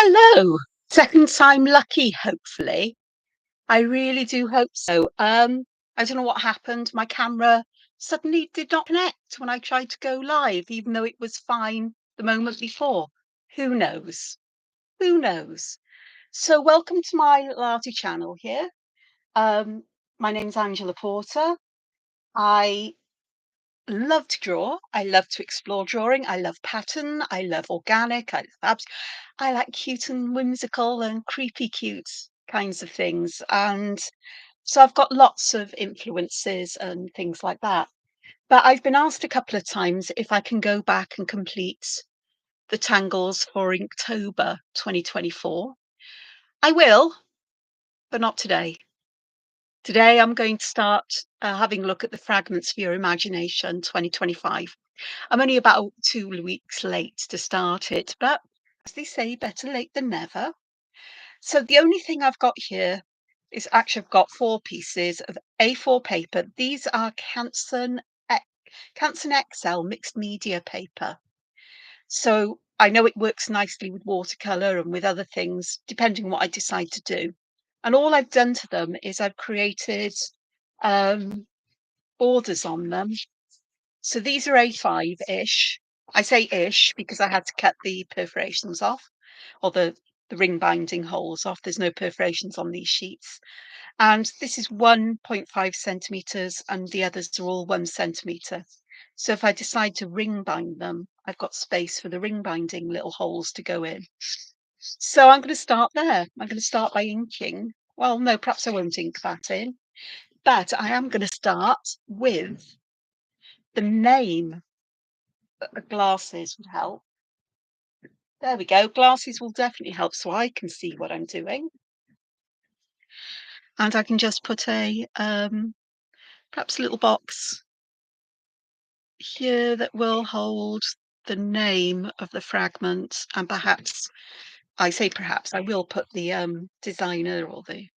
Hello. Second time lucky, hopefully. I really do hope so. I don't know what happened. My camera suddenly did not connect when I tried to go live, even though it was fine the moment before. Who knows? Who knows? So welcome to my Lardy channel here. Um, my name's Angela Porter. I love to draw. I love to explore drawing. I love pattern. I love organic. I love I like cute and whimsical and creepy cute kinds of things. And so I've got lots of influences and things like that. But I've been asked a couple of times if I can go back and complete the tangles for Inktober 2024. I will, but not today. Today I'm going to start having a look at the Fragments for Your Imagination 2025. I'm only about 2 weeks late to start it, but as they say, better late than never. So the only thing I've got here is actually I've got 4 pieces of A4 paper. These are Canson XL mixed media paper. So I know it works nicely with watercolor and with other things, depending on what I decide to do. And all I've done to them is I've created um, borders on them. So these are A5-ish. I say ish because I had to cut the perforations off, or the ring binding holes off. There's no perforations on these sheets. And this is 1.5 centimeters and the others are all 1 centimeter. So if I decide to ring bind them, I've got space for the ring binding little holes to go in. So I'm going to start there. I'm going to start by inking. Well, no, perhaps I won't ink that in, but I am going to start with the name. The glasses would help. There we go. Glasses will definitely help so I can see what I'm doing. And I can just put a perhaps a little box here that will hold the name of the fragment, and perhaps I say perhaps I will put the designer or the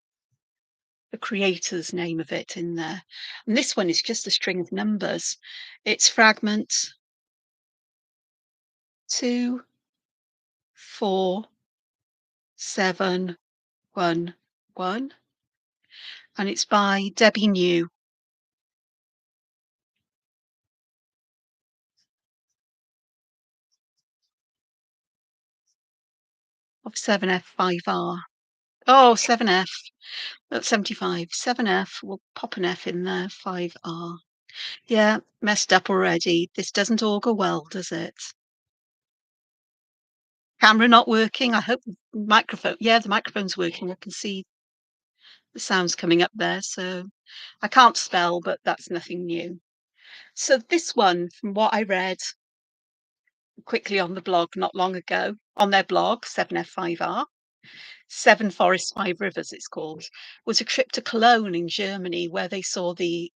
creator's name of it in there. And this one is just a string of numbers. It's fragment 24711, and it's by Debbie New of 7F5R. Oh, 7F. That's 75. 7F. We'll pop an F in there. 5R. Yeah, messed up already. This doesn't augur well, does it? Camera not working. I hope the microphone. Yeah, the microphone's working. I can see the sounds coming up there. So I can't spell, but that's nothing new. So this one, from what I read quickly on the blog not long ago, on their blog, 7F5R, Seven Forests, Five Rivers, it's called, was a trip to Cologne in Germany where they saw this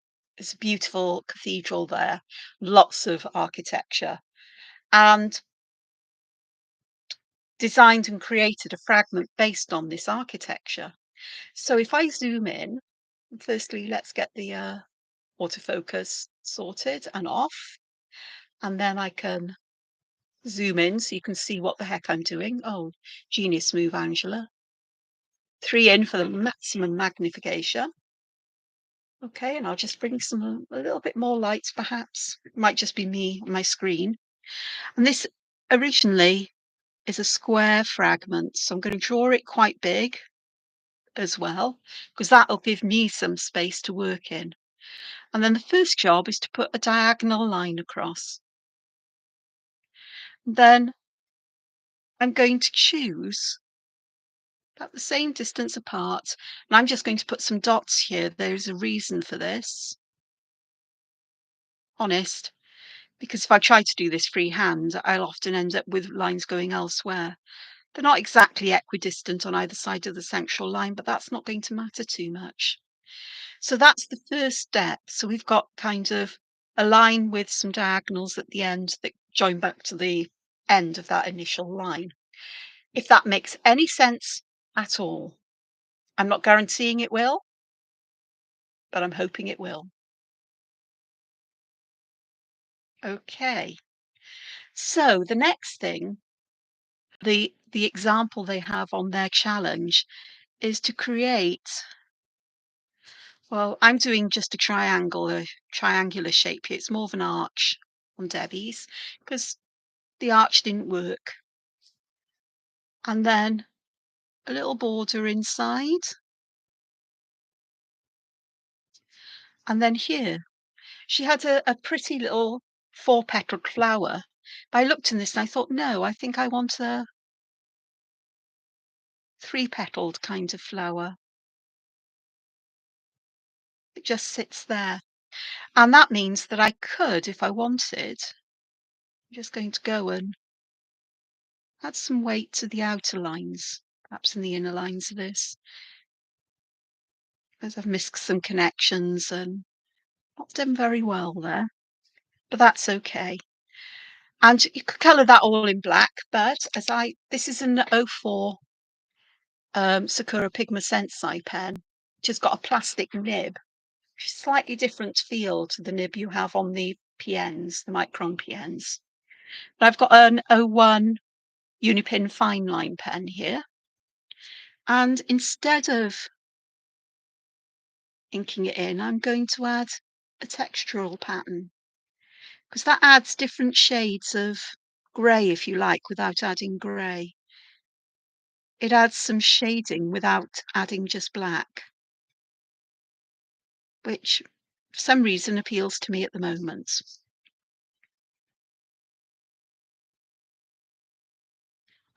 beautiful cathedral there, lots of architecture, and designed and created a fragment based on this architecture. So if I zoom in, firstly, let's get the autofocus sorted and off, and then I can zoom in so you can see what the heck I'm doing. Oh, genius move, Angela. 3 in for the maximum magnification. Okay, and I'll just bring a little bit more light, perhaps. It might just be me on my screen. And this originally is a square fragment, so I'm going to draw it quite big as well, because that'll give me some space to work in. And then the first job is to put a diagonal line across. Then I'm going to choose about the same distance apart, and I'm just going to put some dots here. There's a reason for this. Honest. Because if I try to do this freehand, I'll often end up with lines going elsewhere. They're not exactly equidistant on either side of the central line, but that's not going to matter too much. So that's the first step. So we've got kind of a line with some diagonals at the end that join back to the end of that initial line. If that makes any sense at all, I'm not guaranteeing it will, but I'm hoping it will. Okay. So the next thing, the the example they have on their challenge is to create, well, I'm doing just a triangular shape here. It's more of an arch on Debbie's because the arch didn't work. And then a little border inside. And then here, she had a pretty little four-petaled flower. But I looked in this and I thought, no, I think I want a three-petaled kind of flower. It just sits there. And that means that I could, if I wanted, I'm just going to go and add some weight to the outer lines, perhaps in the inner lines of this, because I've missed some connections and not done very well there, but that's okay. And you could colour that all in black, but this is an '04 Sakura Pigma Sensei pen, which has got a plastic nib, which is slightly different feel to the nib you have on the PNs, the Micron PNs. But I've got an '01 Unipin fine line pen here. And instead of inking it in, I'm going to add a textural pattern because that adds different shades of grey, if you like, without adding grey. It adds some shading without adding just black, which for some reason appeals to me at the moment.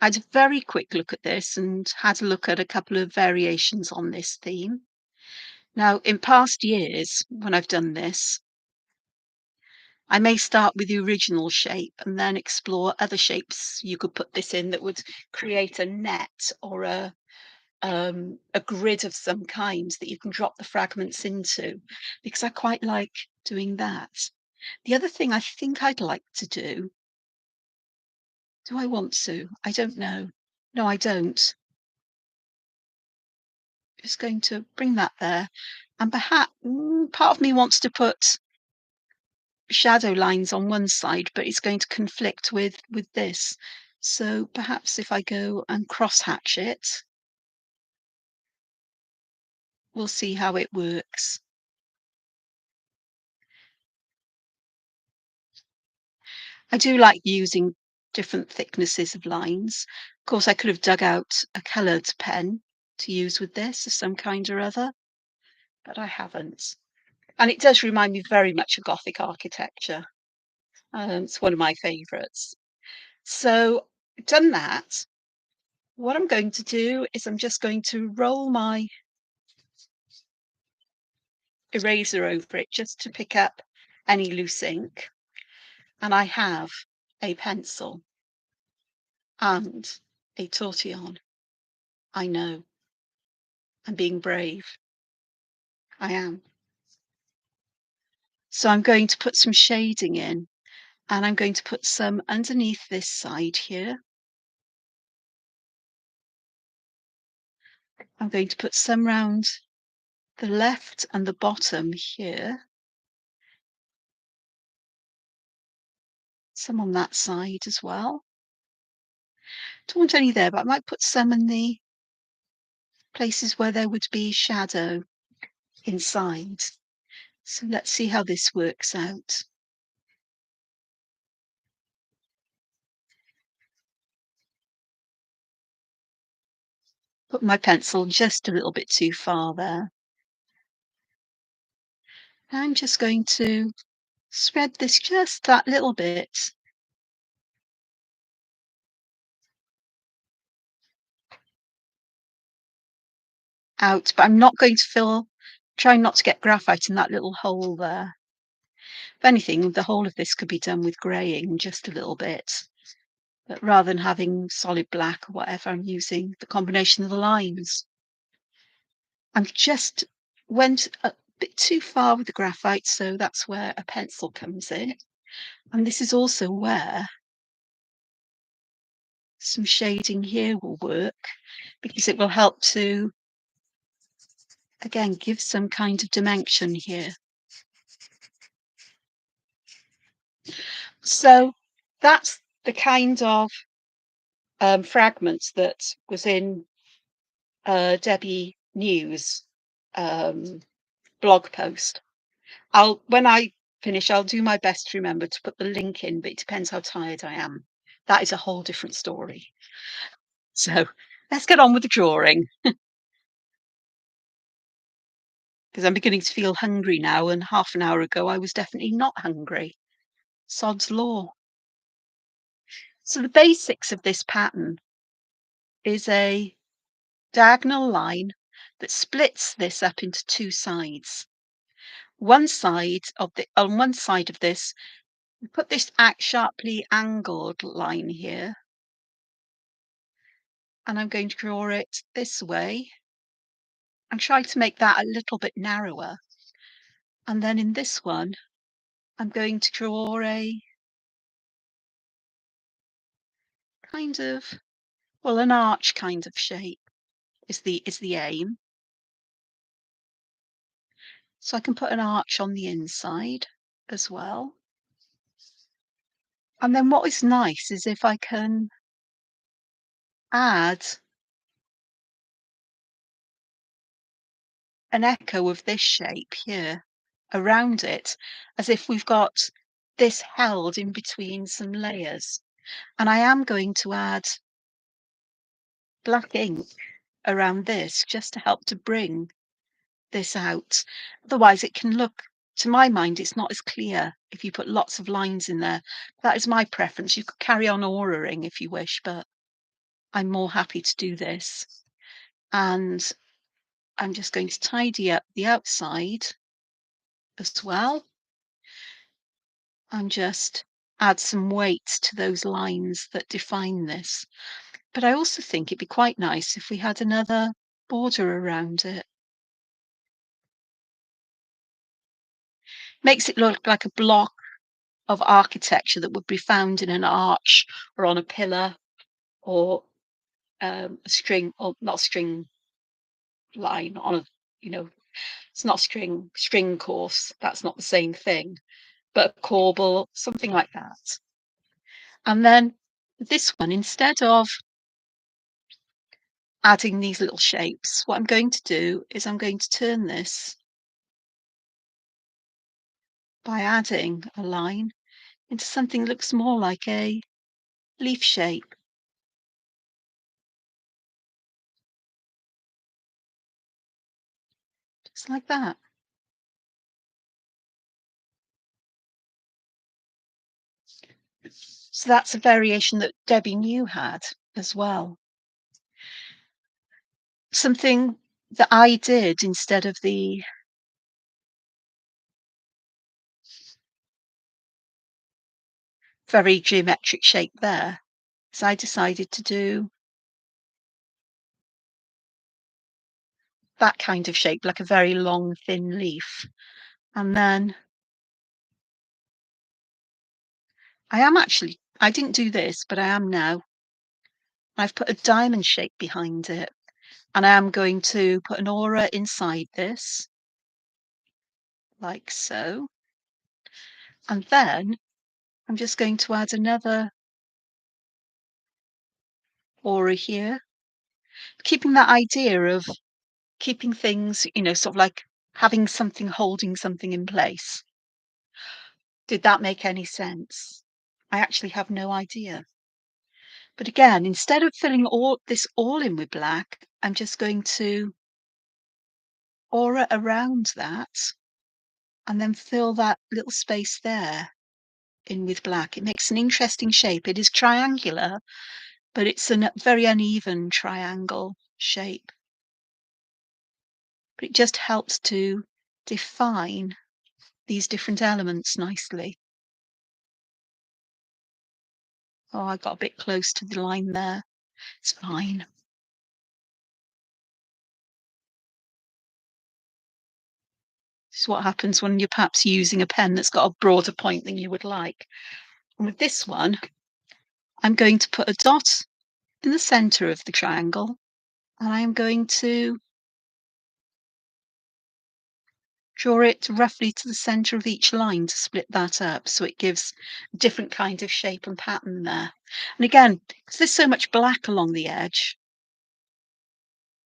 I had a very quick look at this and had a look at a couple of variations on this theme. Now, in past years, when I've done this, I may start with the original shape and then explore other shapes you could put this in that would create a net or a grid of some kind that you can drop the fragments into, because I quite like doing that. The other thing I think I'd like to do I want to? I don't know. No, I don't. Just going to bring that there. And perhaps part of me wants to put shadow lines on one side, but it's going to conflict with this. So perhaps if I go and cross hatch it, we'll see how it works. I do like using different thicknesses of lines. Of course, I could have dug out a coloured pen to use with this of some kind or other, but I haven't. And it does remind me very much of Gothic architecture. It's one of my favourites. So, done that. What I'm going to do is I'm just going to roll my eraser over it just to pick up any loose ink. And I have a pencil and a tortillon. I know. I'm being brave. I am. So I'm going to put some shading in and I'm going to put some underneath this side here. I'm going to put some round the left and the bottom here. Some on that side as well. Don't want any there, but I might put some in the places where there would be shadow inside. So let's see how this works out. Put my pencil just a little bit too far there. I'm just going to spread this just that little bit out, but I'm not going to try not to get graphite in that little hole there. If anything, the whole of this could be done with greying just a little bit. But rather than having solid black or whatever, I'm using the combination of the lines. I just went a bit too far with the graphite, so that's where a pencil comes in. And this is also where some shading here will work, because it will help to, again, give some kind of dimension here. So that's the kind of Fragments that was in Debbie News um, blog post. When I finish, I'll do my best to remember to put the link in, but it depends how tired I am. That is a whole different story. So let's get on with the drawing because I'm beginning to feel hungry now. And half an hour ago, I was definitely not hungry. Sod's law. So the basics of this pattern is a diagonal line that splits this up into two sides. On one side of this, we put this sharply angled line here, and I'm going to draw it this way and try to make that a little bit narrower. And then in this one, I'm going to draw a kind of, well, an arch kind of shape is the aim. So I can put an arch on the inside as well. And then what is nice is if I can add an echo of this shape here around it, as if we've got this held in between some layers. And I am going to add black ink around this just to help to bring this out. Otherwise, it can look, to my mind, it's not as clear if you put lots of lines in there. That is my preference. You could carry on auraing if you wish, but I'm more happy to do this. And I'm just going to tidy up the outside as well and just add some weight to those lines that define this. But I also think it'd be quite nice if we had another border around it. Makes it look like a block of architecture that would be found in an arch or on a pillar or a string, or not a string line on a, you know, it's not string course. That's not the same thing, but a corbel, something like that. And then this one, instead of adding these little shapes, what I'm going to do is I'm going to turn this by adding a line into something that looks more like a leaf shape, just like that. So that's a variation that Debbie New had as well. Something that I did instead of the very geometric shape there is I decided to do that kind of shape, like a very long, thin leaf. And then I didn't do this, but I am now. I've put a diamond shape behind it. And I am going to put an aura inside this, like so. And then I'm just going to add another aura here, keeping that idea of keeping things, sort of like having something holding something in place. Did that make any sense? I actually have no idea. But again, instead of filling all in with black, I'm just going to aura around that and then fill that little space there in with black. It makes an interesting shape. It is triangular, but it's a very uneven triangle shape. But it just helps to define these different elements nicely. Oh, I got a bit close to the line there. It's fine. This is what happens when you're perhaps using a pen that's got a broader point than you would like. And with this one, I'm going to put a dot in the center of the triangle, and I am going to Draw it roughly to the centre of each line to split that up, so it gives a different kind of shape and pattern there. And again, because there's so much black along the edge,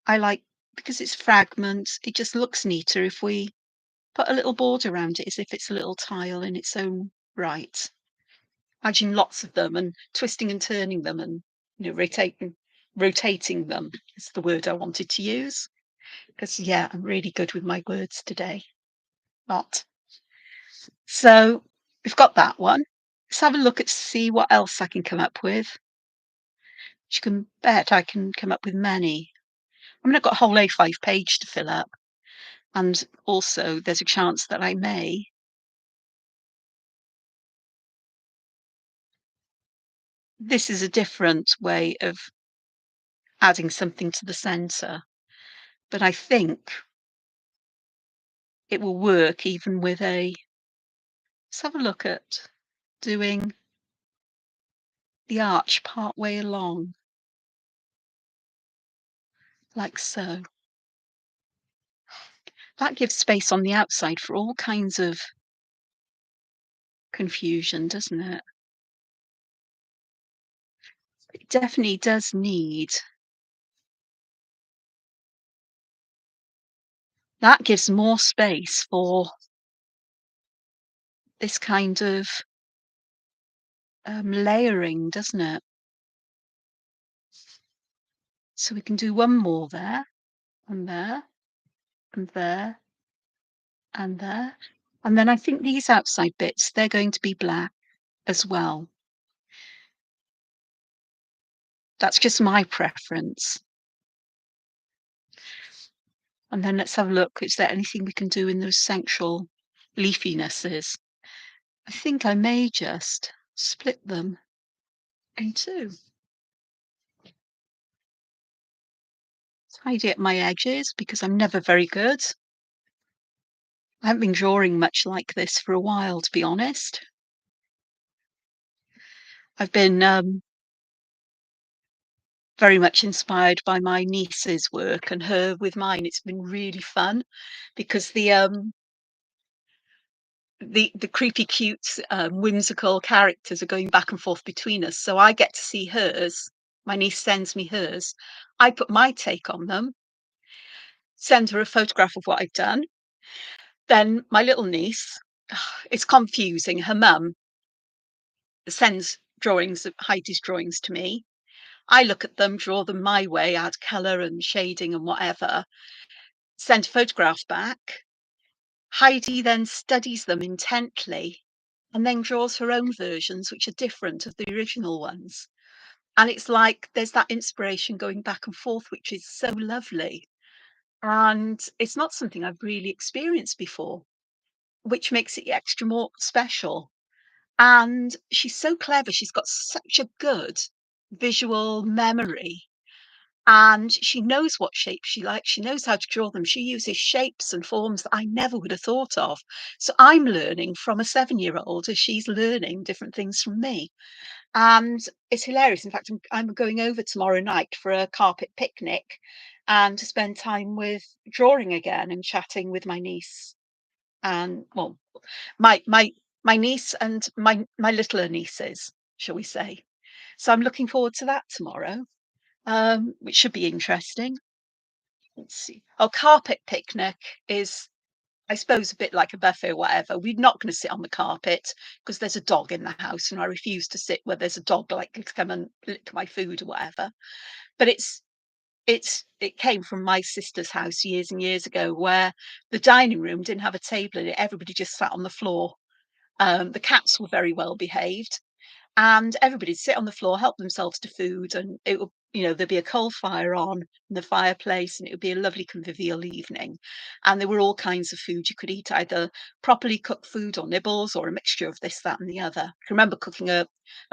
I like, because it's fragments, it just looks neater if we put a little border around it as if it's a little tile in its own right. Imagine lots of them and twisting and turning them and, rotating them is the word I wanted to use. Because, yeah, I'm really good with my words today. Not. So we've got that one. Let's have a look at see what else I can come up with. You can bet I can come up with many. I mean, I've got a whole A5 page to fill up. And also there's a chance that I may. This is a different way of adding something to the centre, but I think it will work even with a. Let's have a look at doing the arch part way along, like so. That gives space on the outside for all kinds of confusion, doesn't it? It definitely does need. That gives more space for this kind of layering, doesn't it? So we can do one more there, and there, and there, and there. And then I think these outside bits, they're going to be black as well. That's just my preference. And then let's have a look. Is there anything we can do in those central leafinesses? I think I may just split them in two. Tidy up my edges because I'm never very good. I haven't been drawing much like this for a while, to be honest. I've been very much inspired by my niece's work and her with mine. It's been really fun because the creepy, cute, whimsical characters are going back and forth between us. So I get to see hers. My niece sends me hers. I put my take on them, send her a photograph of what I've done. Then my little niece, it's confusing. Her mum sends drawings of Heidi's drawings to me. I look at them, draw them my way, add colour and shading and whatever, send a photograph back. Heidi then studies them intently and then draws her own versions, which are different of the original ones. And it's like there's that inspiration going back and forth, which is so lovely. And it's not something I've really experienced before, which makes it extra more special. And she's so clever. She's got such a good visual memory. And she knows what shapes she likes. She knows how to draw them. She uses shapes and forms that I never would have thought of. So I'm learning from a 7-year-old as she's learning different things from me. And it's hilarious. In fact, I'm going over tomorrow night for a carpet picnic and to spend time with drawing again and chatting with my niece. And well, my niece and my littler nieces, shall we say. So I'm looking forward to that tomorrow, which should be interesting. Let's see. Oh, carpet picnic is, I suppose, a bit like a buffet or whatever. We're not going to sit on the carpet because there's a dog in the house, and I refuse to sit where there's a dog like to come and lick my food or whatever. But it came from my sister's house years and years ago, where the dining room didn't have a table in it. Everybody just sat on the floor. The cats were very well behaved, and everybody'd sit on the floor, help themselves to food, and it would, there'd be a coal fire on in the fireplace, and it would be a lovely convivial evening. And there were all kinds of food you could eat, either properly cooked food or nibbles or a mixture of this, that, and the other. I can remember cooking a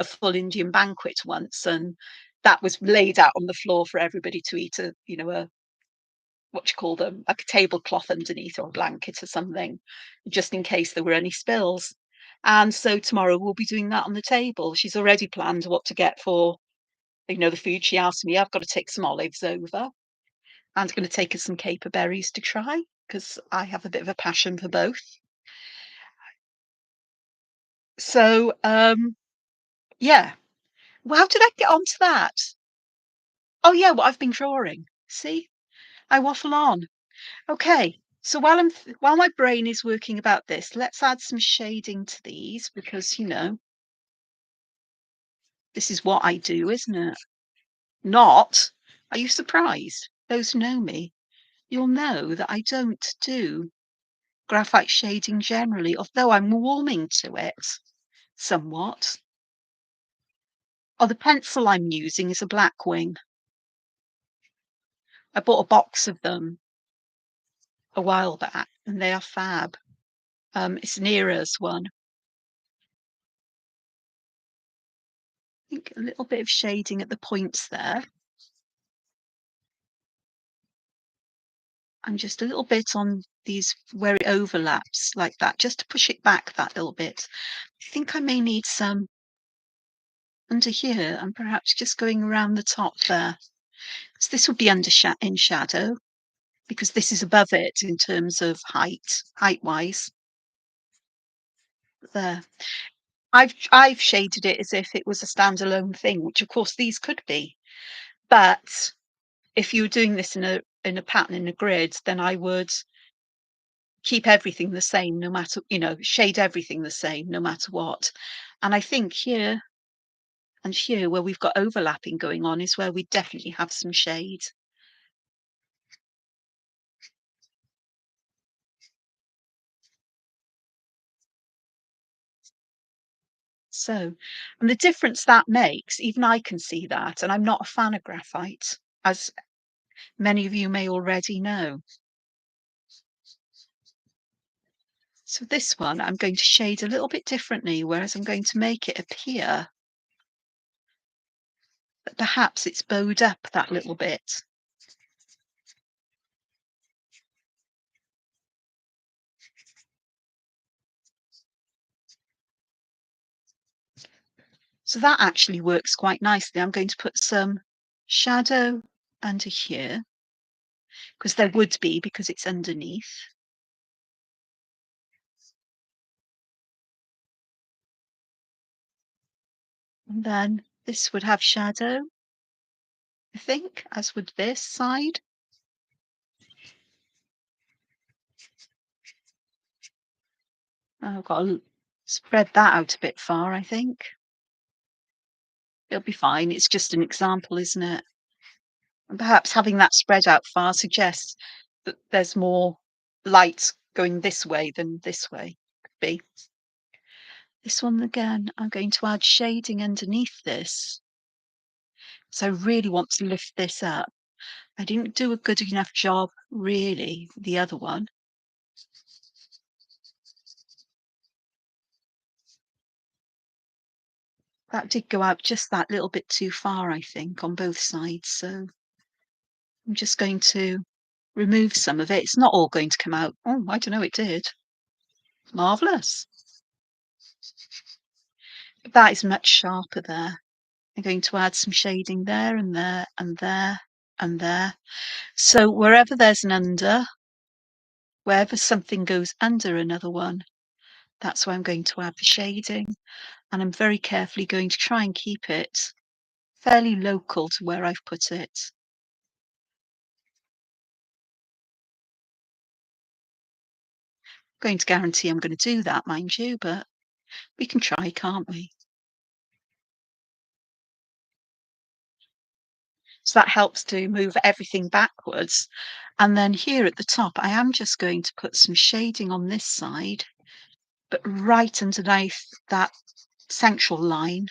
full Indian banquet once, and that was laid out on the floor for everybody to eat a what you call them, like a tablecloth underneath or a blanket or something, just in case there were any spills. And so tomorrow we'll be doing that on the table. She's already planned what to get for, the food. She asked me, I've got to take some olives over and I'm going to take her some caper berries to try because I have a bit of a passion for both. So, yeah. Well, how did I get onto that? Oh, yeah, what I've been drawing. See? I waffle on. Okay. So while my brain is working about this, let's add some shading to these because, this is what I do, isn't it? Not. Are you surprised? Those who know me, you'll know that I don't do graphite shading generally, although I'm warming to it somewhat. Oh, the pencil I'm using is a Blackwing. I bought a box of them a while back, and they are fab. It's an Era's one. I think a little bit of shading at the points there, and just a little bit on these where it overlaps like that, just to push it back that little bit. I think I may need some under here and perhaps just going around the top there. So this would be in shadow because this is above it in terms of height-wise. There. I've shaded it as if it was a standalone thing, which of course these could be. But if you were doing this in a pattern in a grid, then I would keep everything the same no matter, shade everything the same no matter what. And I think here and here where we've got overlapping going on is where we definitely have some shade. So, and the difference that makes, even I can see that, and I'm not a fan of graphite, as many of you may already know. So this one, I'm going to shade a little bit differently, whereas I'm going to make it appear that perhaps it's bowed up that little bit. So that actually works quite nicely. I'm going to put some shadow under here, because there would be, because it's underneath. And then this would have shadow, I think, as would this side. I've got to spread that out a bit far, I think. It'll be fine. It's just an example, isn't it? And perhaps having that spread out far suggests that there's more light going this way than this way. Could be. This one again, I'm going to add shading underneath this. So I really want to lift this up. I didn't do a good enough job, really, the other one. That did go out just that little bit too far, I think, on both sides. So I'm just going to remove some of it. It's not all going to come out. Oh, I don't know, it did. Marvellous. That is much sharper there. I'm going to add some shading there and there and there and there. So wherever there's an under, wherever something goes under another one, that's where I'm going to add the shading. And I'm very carefully going to try and keep it fairly local to where I've put it. Going to guarantee I'm going to do that, mind you, but we can try, can't we? So that helps to move everything backwards. And then here at the top, I am just going to put some shading on this side, but right underneath that central line,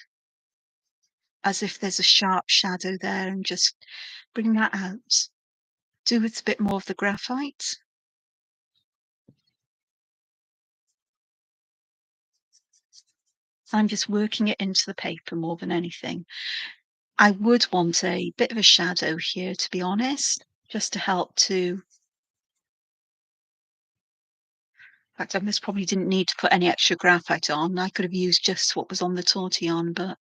as if there's a sharp shadow there, and just bring that out. Do with a bit more of the graphite. I'm just working it into the paper more than anything. I would want a bit of a shadow here, to be honest, just to help to. In fact, I most probably didn't need to put any extra graphite on. I could have used just what was on the tortillon, but.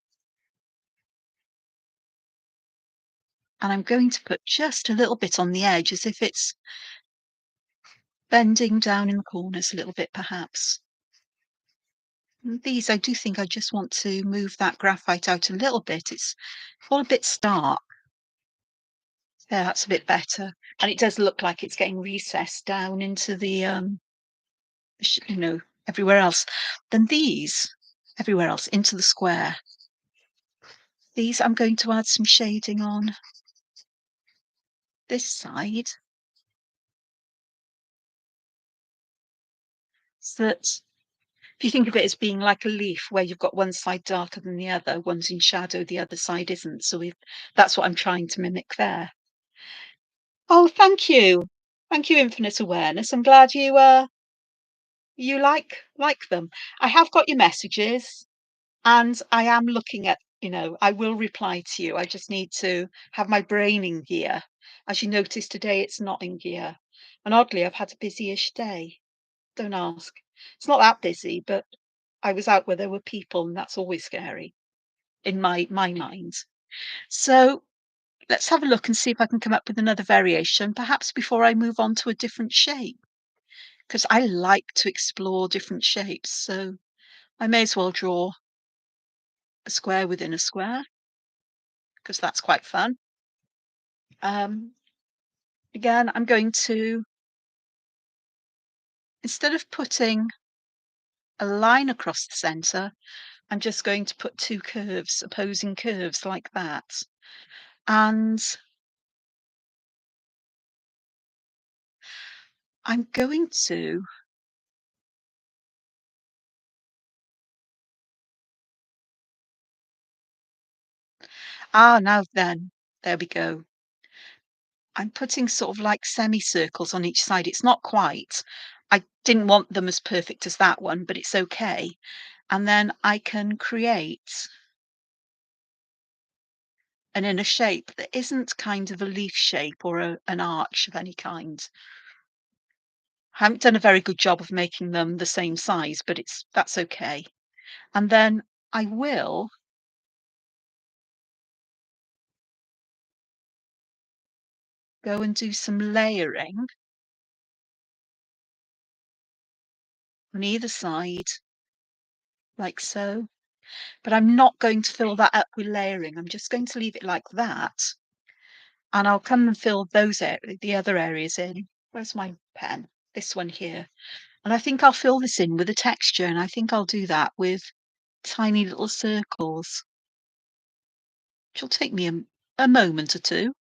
And I'm going to put just a little bit on the edge as if it's bending down in the corners a little bit perhaps. And these, I do think I just want to move that graphite out a little bit. It's all a bit stark. Yeah, that's a bit better. And it does look like it's getting recessed down into the, you know, everywhere else. Then these, everywhere else, into the square. These I'm going to add some shading on this side. So that if you think of it as being like a leaf where you've got one side darker than the other, one's in shadow, the other side isn't. So that's what I'm trying to mimic there. Oh, thank you. Thank you, Infinite Awareness. I'm glad you like them. I have got your messages and I am looking at, I will reply to you. I just need to have my brain in gear. As you notice today, it's not in gear. And oddly, I've had a busy-ish day. Don't ask. It's not that busy, but I was out where there were people, and that's always scary in my mind. So let's have a look and see if I can come up with another variation, perhaps before I move on to a different shape, because I like to explore different shapes. So I may as well draw a square within a square, because that's quite fun. Um, Again, I'm going to, instead of putting a line across the center, I'm just going to put two curves, opposing curves like that. And I'm going to, now then, there we go. I'm putting sort of like semicircles on each side. It's not quite. I didn't want them as perfect as that one, but it's okay. And then I can create an inner shape that isn't kind of a leaf shape or an arch of any kind. I haven't done a very good job of making them the same size, but that's okay. And then I will go and do some layering on either side, like so. But I'm not going to fill that up with layering. I'm just going to leave it like that. And I'll come and fill the other areas in. Where's my pen? This one here. And I think I'll fill this in with a texture, and I think I'll do that with tiny little circles, which will take me a moment or two.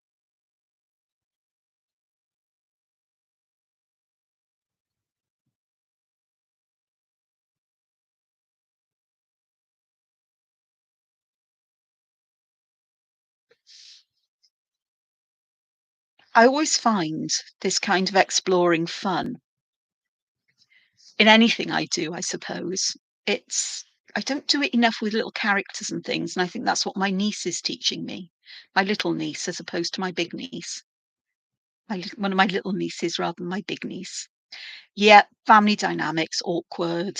I always find this kind of exploring fun in anything I do, I suppose. It's I don't do it enough with little characters and things, and I think that's what my niece is teaching me. My little niece as opposed to my big niece. One of my little nieces rather than my big niece. Yeah, family dynamics, awkward.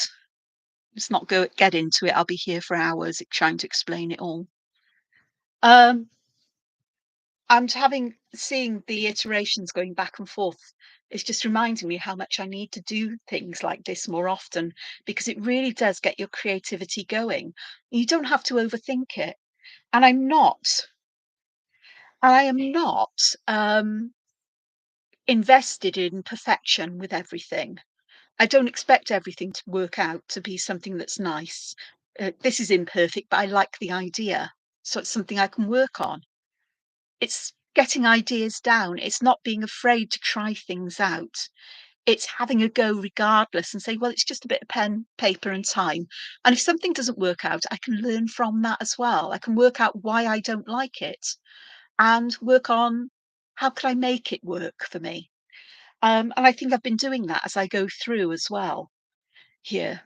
Let's not get into it. I'll be here for hours trying to explain it all. Um, seeing the iterations going back and forth. It's just reminding me how much I need to do things like this more often because it really does get your creativity going. You don't have to overthink it. And I am not invested in perfection with everything. I don't expect everything to work out to be something that's nice. This is imperfect, but I like the idea. So it's something I can work on. It's getting ideas down. It's not being afraid to try things out. It's having a go regardless and say, well, it's just a bit of pen, paper, and time. And if something doesn't work out, I can learn from that as well. I can work out why I don't like it and work on how could I make it work for me. And I think I've been doing that as I go through as well here.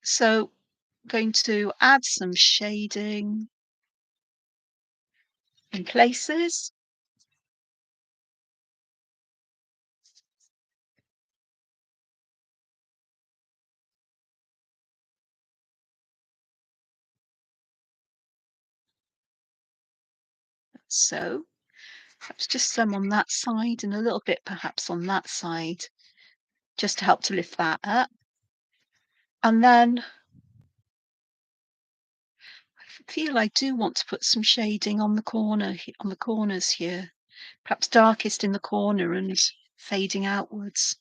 So going to add some shading in places. So Perhaps just some on that side and a little bit perhaps on that side, just to help to lift that up. And then I feel I do want to put some shading on the on the corners here, perhaps darkest in the corner and fading outwards.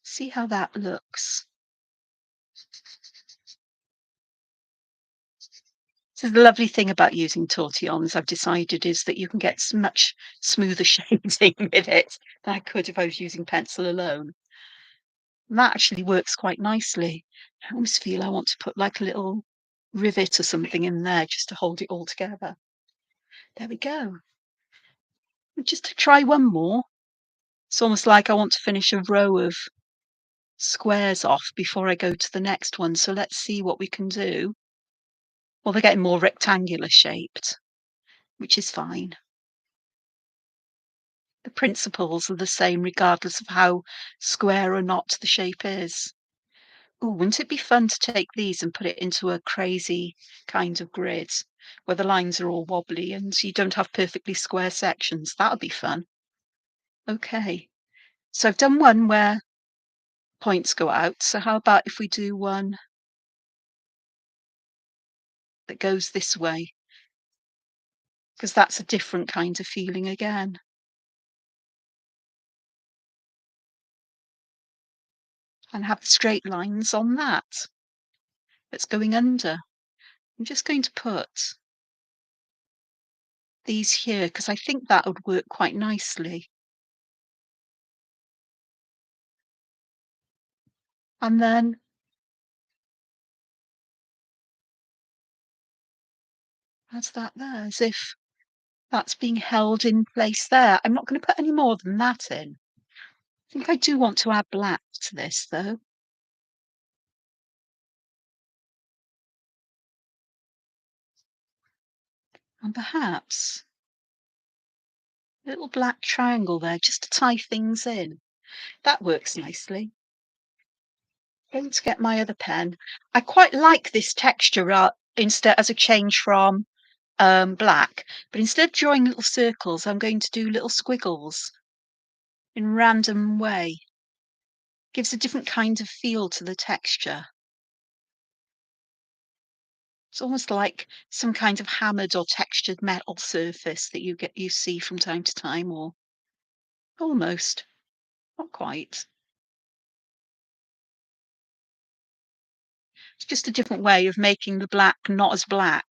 See how that looks. So the lovely thing about using tortillons, I've decided, is that you can get much smoother shading with it than I could if I was using pencil alone. And that actually works quite nicely. I almost feel I want to put like a little rivet or something in there just to hold it all together. There we go. And just to try one more. It's almost like I want to finish a row of squares off before I go to the next one. So let's see what we can do. Well, they're getting more rectangular shaped, which is fine. The principles are the same regardless of how square or not the shape is. Oh, wouldn't it be fun to take these and put it into a crazy kind of grid where the lines are all wobbly and you don't have perfectly square sections? That would be fun. Okay, so I've done one where points go out. So how about if we do one that goes this way? Because that's a different kind of feeling again. And have straight lines on that that's going under. I'm just going to put these here because I think that would work quite nicely. And then add that there as if that's being held in place there. I'm not going to put any more than that in. I think I do want to add black to this though. And perhaps a little black triangle there just to tie things in. That works nicely. Going to get my other pen. I quite like this texture instead as a change from black, but instead of drawing little circles, I'm going to do little squiggles in random way. Gives a different kind of feel to the texture. It's almost like some kind of hammered or textured metal surface that you see from time to time, or almost, not quite. It's just a different way of making the black not as black.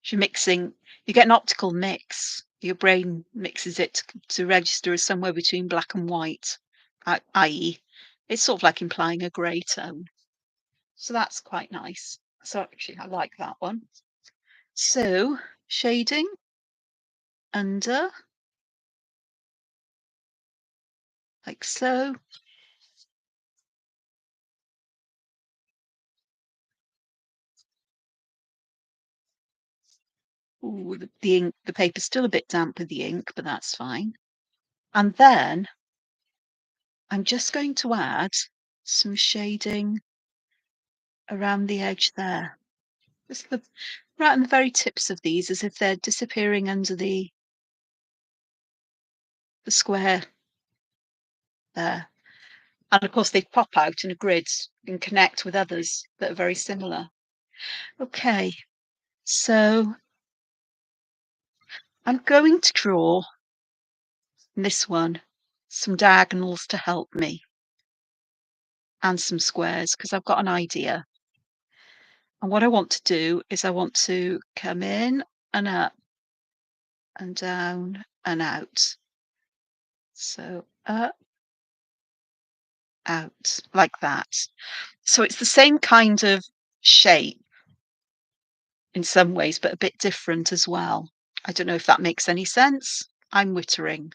You're mixing, you get an optical mix. Your brain mixes it to register as somewhere between black and white, i.e., it's sort of like implying a grey tone. So that's quite nice. So actually, I like that one. So shading under, like so. Ooh, the ink, the paper's still a bit damp with the ink, but that's fine. And then I'm just going to add some shading around the edge there. Just right on the very tips of these, as if they're disappearing under the square there. And of course, they pop out in a grid and connect with others that are very similar. Okay, so I'm going to draw this one some diagonals to help me and some squares because I've got an idea. And what I want to do is I want to come in and up and down and out. So up, out, like that. So it's the same kind of shape in some ways, but a bit different as well. I don't know if that makes any sense. I'm wittering.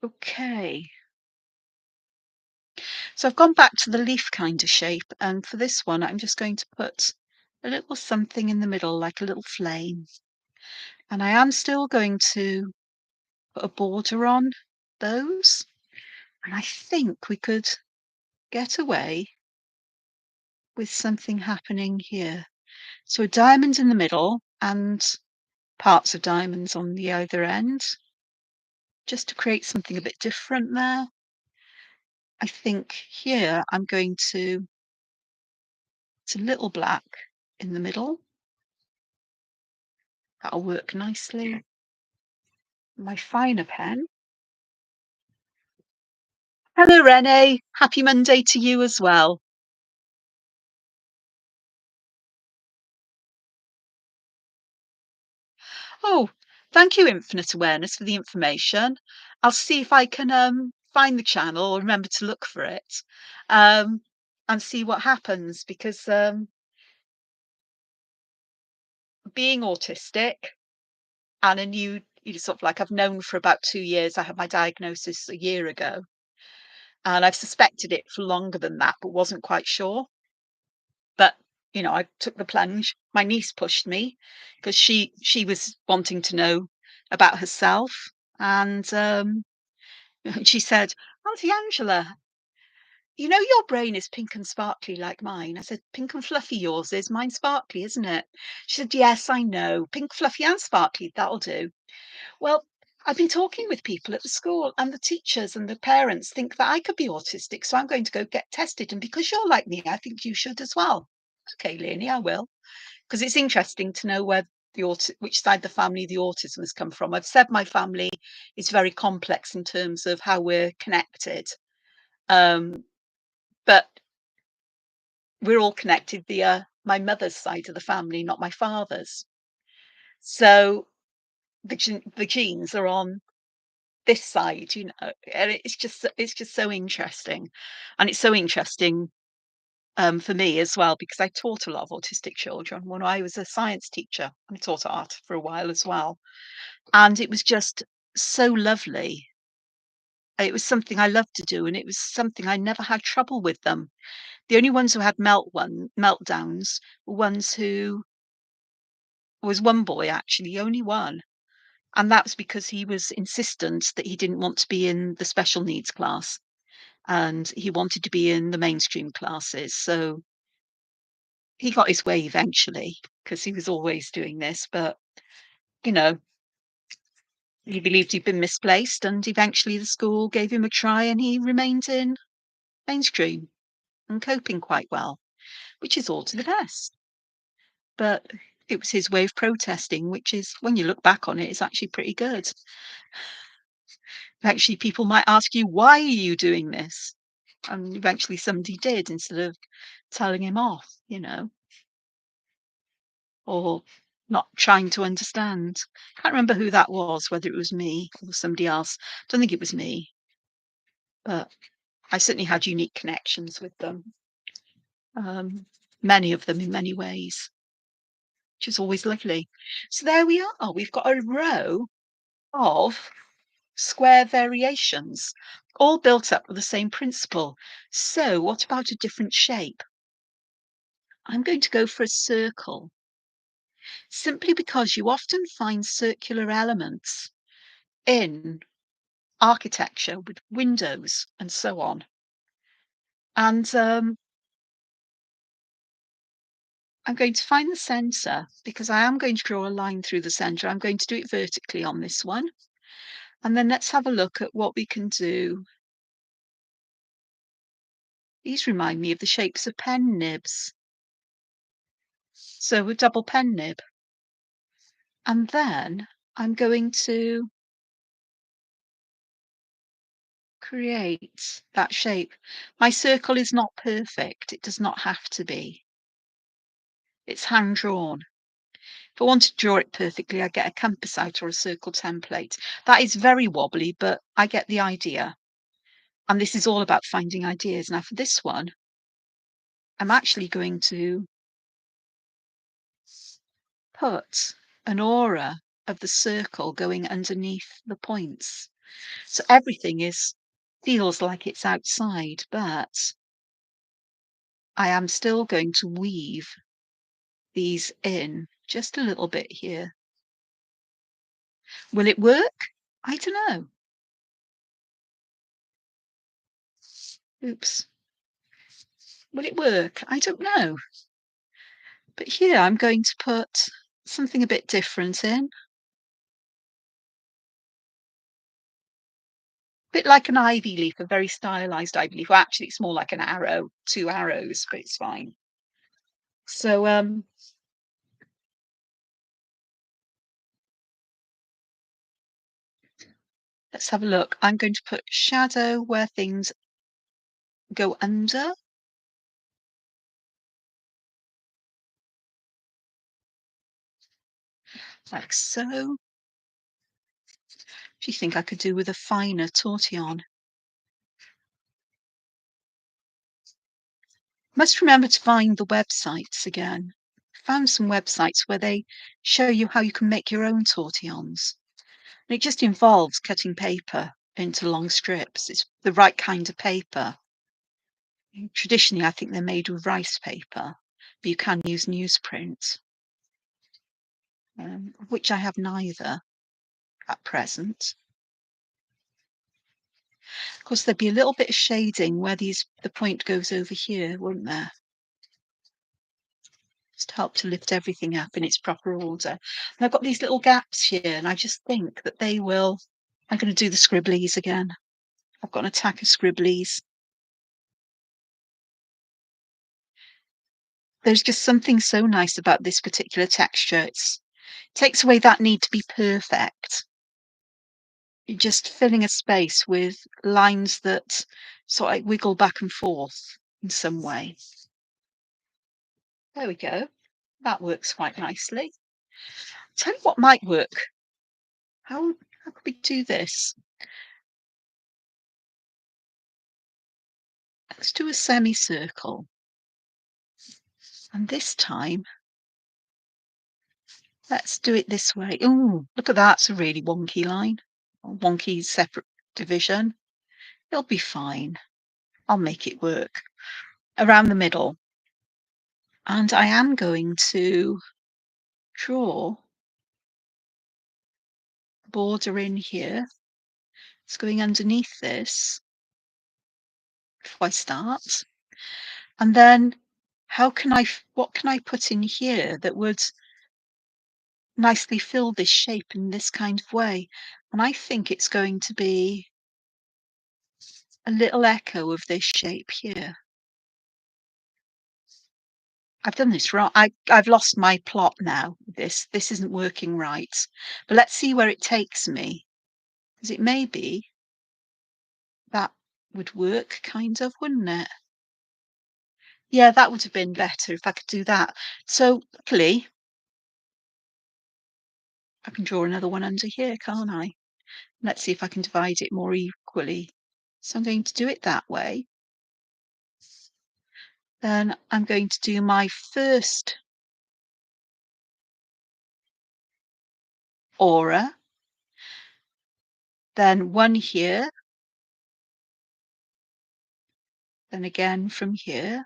Okay. So I've gone back to the leaf kind of shape, and for this one, I'm just going to put a little something in the middle, like a little flame. And I am still going to put a border on those. And I think we could get away with something happening here. So a diamond in the middle and parts of diamonds on the either end, just to create something a bit different there. I think here I'm going to it's a little black in the middle. That'll work nicely. My finer pen. Hello, Renee. Happy Monday to you as well. Oh, thank you, Infinite Awareness, for the information. I'll see if I can find the channel or remember to look for it um, and see what happens because being autistic and a new, sort of like I've known for about 2 years, I had my diagnosis a year ago and I've suspected it for longer than that, but wasn't quite sure. But I took the plunge. My niece pushed me because she was wanting to know about herself, and she said, "Auntie Angela, your brain is pink and sparkly like mine." I said, "Pink and fluffy yours is, mine's sparkly, isn't it?" She said, "Yes, I know, pink, fluffy, and sparkly. That'll do." Well, I've been talking with people at the school, and the teachers and the parents think that I could be autistic, so I'm going to go get tested. And because you're like me, I think you should as well. Okay, Leonie, I will, because it's interesting to know where which side the family the autism has come from. I've said my family is very complex in terms of how we're connected, um, but we're all connected via my mother's side of the family, not my father's. So the genes are on this side, and it's just so interesting, and it's so interesting for me as well because I taught a lot of autistic children when I was a science teacher. I taught art for a while as well, and it was just so lovely. It was something I loved to do, and it was something I never had trouble with them. The only ones who had meltdowns were ones who was one boy actually, only one, and that was because he was insistent that he didn't want to be in the special needs class, and he wanted to be in the mainstream classes. So he got his way eventually because he was always doing this, but you know, he believed he'd been misplaced, and eventually the school gave him a try, and he remained in mainstream and coping quite well, which is all to the best. But it was his way of protesting, which is, when you look back on it, is actually pretty good. Actually, people might ask you, why are you doing this? And eventually somebody did instead of telling him off, or not trying to understand. Can't remember who that was, whether it was me or somebody else. Don't think it was me, but I certainly had unique connections with them. Many of them in many ways, which is always lovely. So there we are. We've got a row of square variations, all built up with the same principle. So what about a different shape? I'm going to go for a circle, simply because you often find circular elements in architecture with windows and so on. And I'm going to find the center because I am going to draw a line through the center. I'm going to do it vertically on this one. And then let's have a look at what we can do. These remind me of the shapes of pen nibs. So a double pen nib. And then I'm going to create that shape. My circle is not perfect. It does not have to be. It's hand drawn. If I want to draw it perfectly, I get a compass out or a circle template. That is very wobbly, but I get the idea. And this is all about finding ideas. Now, for this one, I'm actually going to put an aura of the circle going underneath the points. So everything feels like it's outside, but I am still going to weave these in just a little bit here. Will it work? I don't know. Oops. Will it work? I don't know. But here I'm going to put something a bit different in. Bit like an ivy leaf, a very stylized ivy leaf. Well, actually, it's more like an arrow, 2 arrows, but it's fine. So, let's have a look. I'm going to put shadow where things go under. Like so. Do you think I could do with a finer tortillon? Must remember to find the websites again. Found some websites where they show you how you can make your own tortillons. And it just involves cutting paper into long strips. It's the right kind of paper. Traditionally, I think they're made with rice paper, but you can use newsprint, which I have neither at present. Of course, there'd be a little bit of shading where the point goes over here, wouldn't there? Just help to lift everything up in its proper order. And I've got these little gaps here, and I just think that they will. I'm going to do the scribblies again. I've got an attack of scribblies. There's just something so nice about this particular texture. It takes away that need to be perfect. You're just filling a space with lines that sort of like wiggle back and forth in some way. There we go. That works quite nicely. Tell you what might work. How could we do this? Let's do a semicircle. And this time, let's do it this way. Oh, look at that. It's a really wonky line. A wonky separate division. It'll be fine. I'll make it work. Around the middle. And I am going to draw a border in here. It's going underneath this before I start. And then what can I put in here that would nicely fill this shape in this kind of way? And I think it's going to be a little echo of this shape here. I've done this wrong. I've lost my plot now. This isn't working right. But let's see where it takes me. Because it may be that would work, kind of, wouldn't it? Yeah, that would have been better if I could do that. So luckily, I can draw another one under here, can't I? Let's see if I can divide it more equally. So I'm going to do it that way. Then I'm going to do my first aura. Then one here. Then again from here.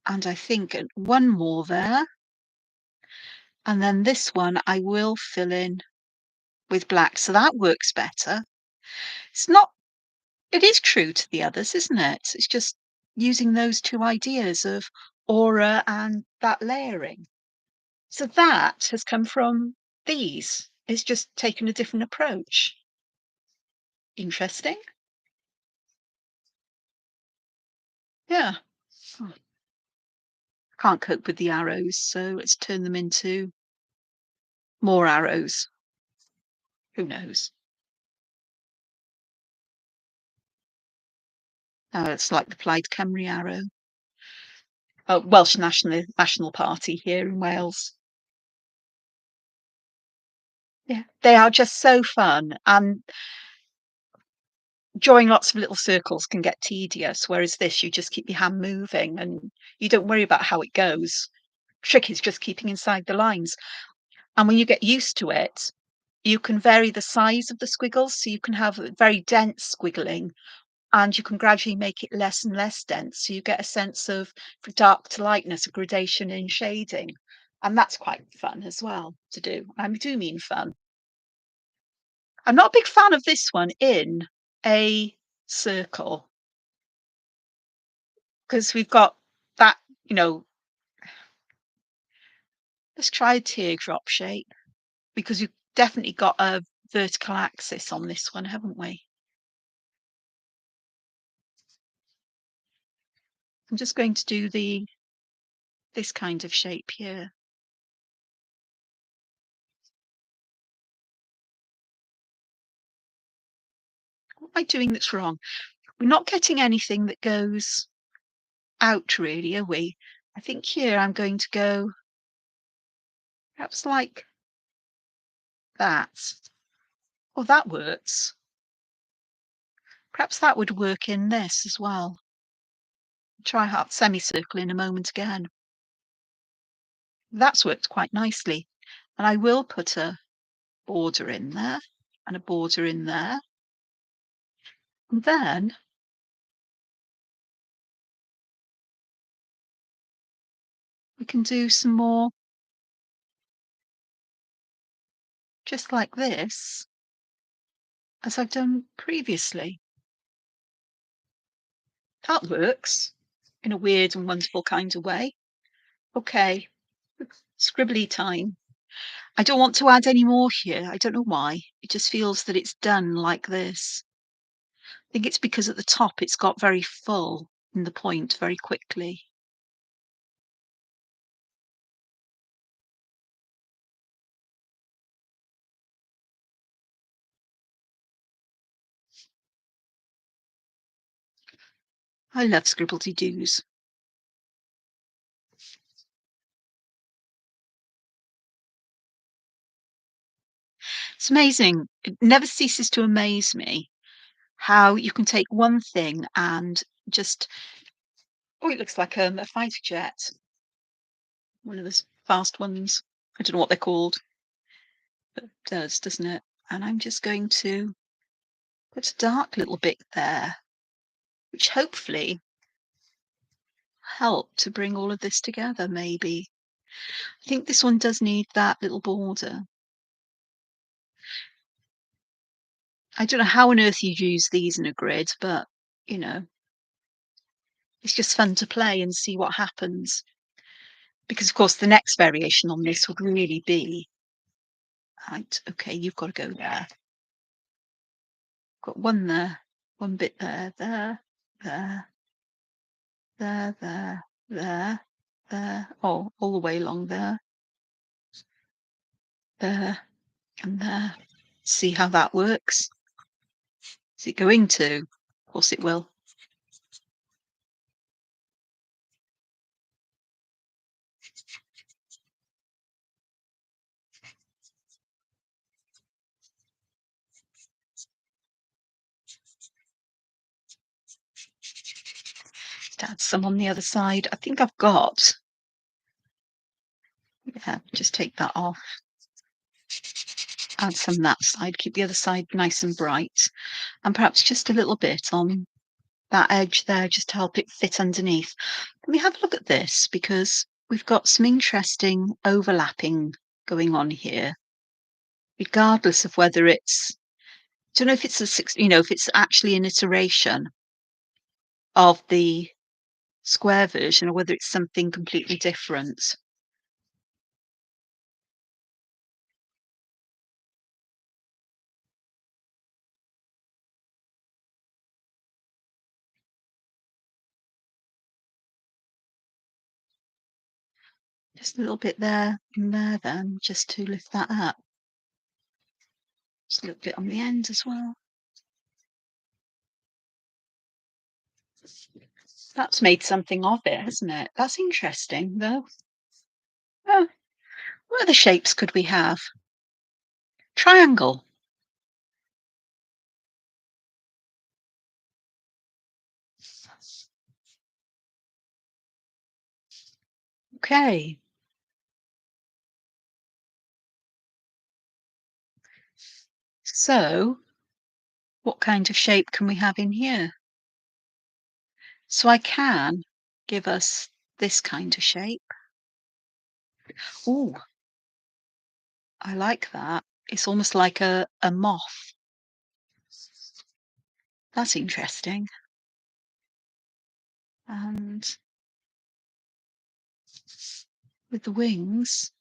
And I think one more there. And then this one I will fill in with black. So that works better. It's not, it is true to the others, isn't it? It's just using those two ideas of aura and that layering. So that has come from these. It's just taken a different approach. Interesting. Yeah. Oh, can't cope with the arrows, so let's turn them into more arrows. Who knows? It's like the Plaid Cymru arrow. Oh, Welsh National Party here in Wales. Yeah, they are just so fun. And drawing lots of little circles can get tedious, whereas this, you just keep your hand moving and you don't worry about how it goes. Trick is just keeping inside the lines. And when you get used to it, you can vary the size of the squiggles. So you can have a very dense squiggling and you can gradually make it less and less dense. So you get a sense of dark to lightness, a gradation in shading. And that's quite fun as well to do. I do mean fun. I'm not a big fan of this one in. a circle because we've got that, you know, let's try a teardrop shape because we've definitely got a vertical axis on this one, haven't we? I'm just going to do this kind of shape here. What am I doing that's wrong? We're not getting anything that goes out really, are we? I think here I'm going to go perhaps like that. Oh, that works. Perhaps that would work in this as well. Try half semicircle in a moment again. That's worked quite nicely. And I will put a border in there and a border in there. And then we can do some more just like this, as I've done previously. That works in a weird and wonderful kind of way. Okay, scribbly time. I don't want to add any more here. I don't know why. It just feels that it's done like this. I think it's because at the top it's got very full in the point very quickly. I love scribbledy-doos. It's amazing. It never ceases to amaze me how you can take one thing and just oh, it looks like a fighter jet, one of those fast ones. I don't know what they're called, but it does, doesn't it? And I'm just going to put a dark little bit there, which hopefully help to bring all of this together, maybe. I think this one does need that little border. I don't know how on earth you'd use these in a grid, but, you know, it's just fun to play and see what happens. Because, of course, the next variation on this would really be, right, okay, you've got to go there. Got one there, one bit there, there, there, there, there. Oh, all the way along there, there, and there. See how that works. Is it going to? Of course it will. Add some on the other side. I think I've got, yeah, just take that off. Add some that side, keep the other side nice and bright. And perhaps just a little bit on that edge there, just to help it fit underneath. Let me have a look at this because we've got some interesting overlapping going on here, regardless of whether it's, I don't know if it's a six, you know, if it's actually an iteration of the square version or whether it's something completely different. Just a little bit there and there then, just to lift that up. Just a little bit on the end as well. That's made something of it, hasn't it? That's interesting, though. Oh, what other shapes could we have? Triangle. Okay. So, what kind of shape can we have in here? So I can give us this kind of shape. Oh, I like that. It's almost like a moth. That's interesting. And with the wings,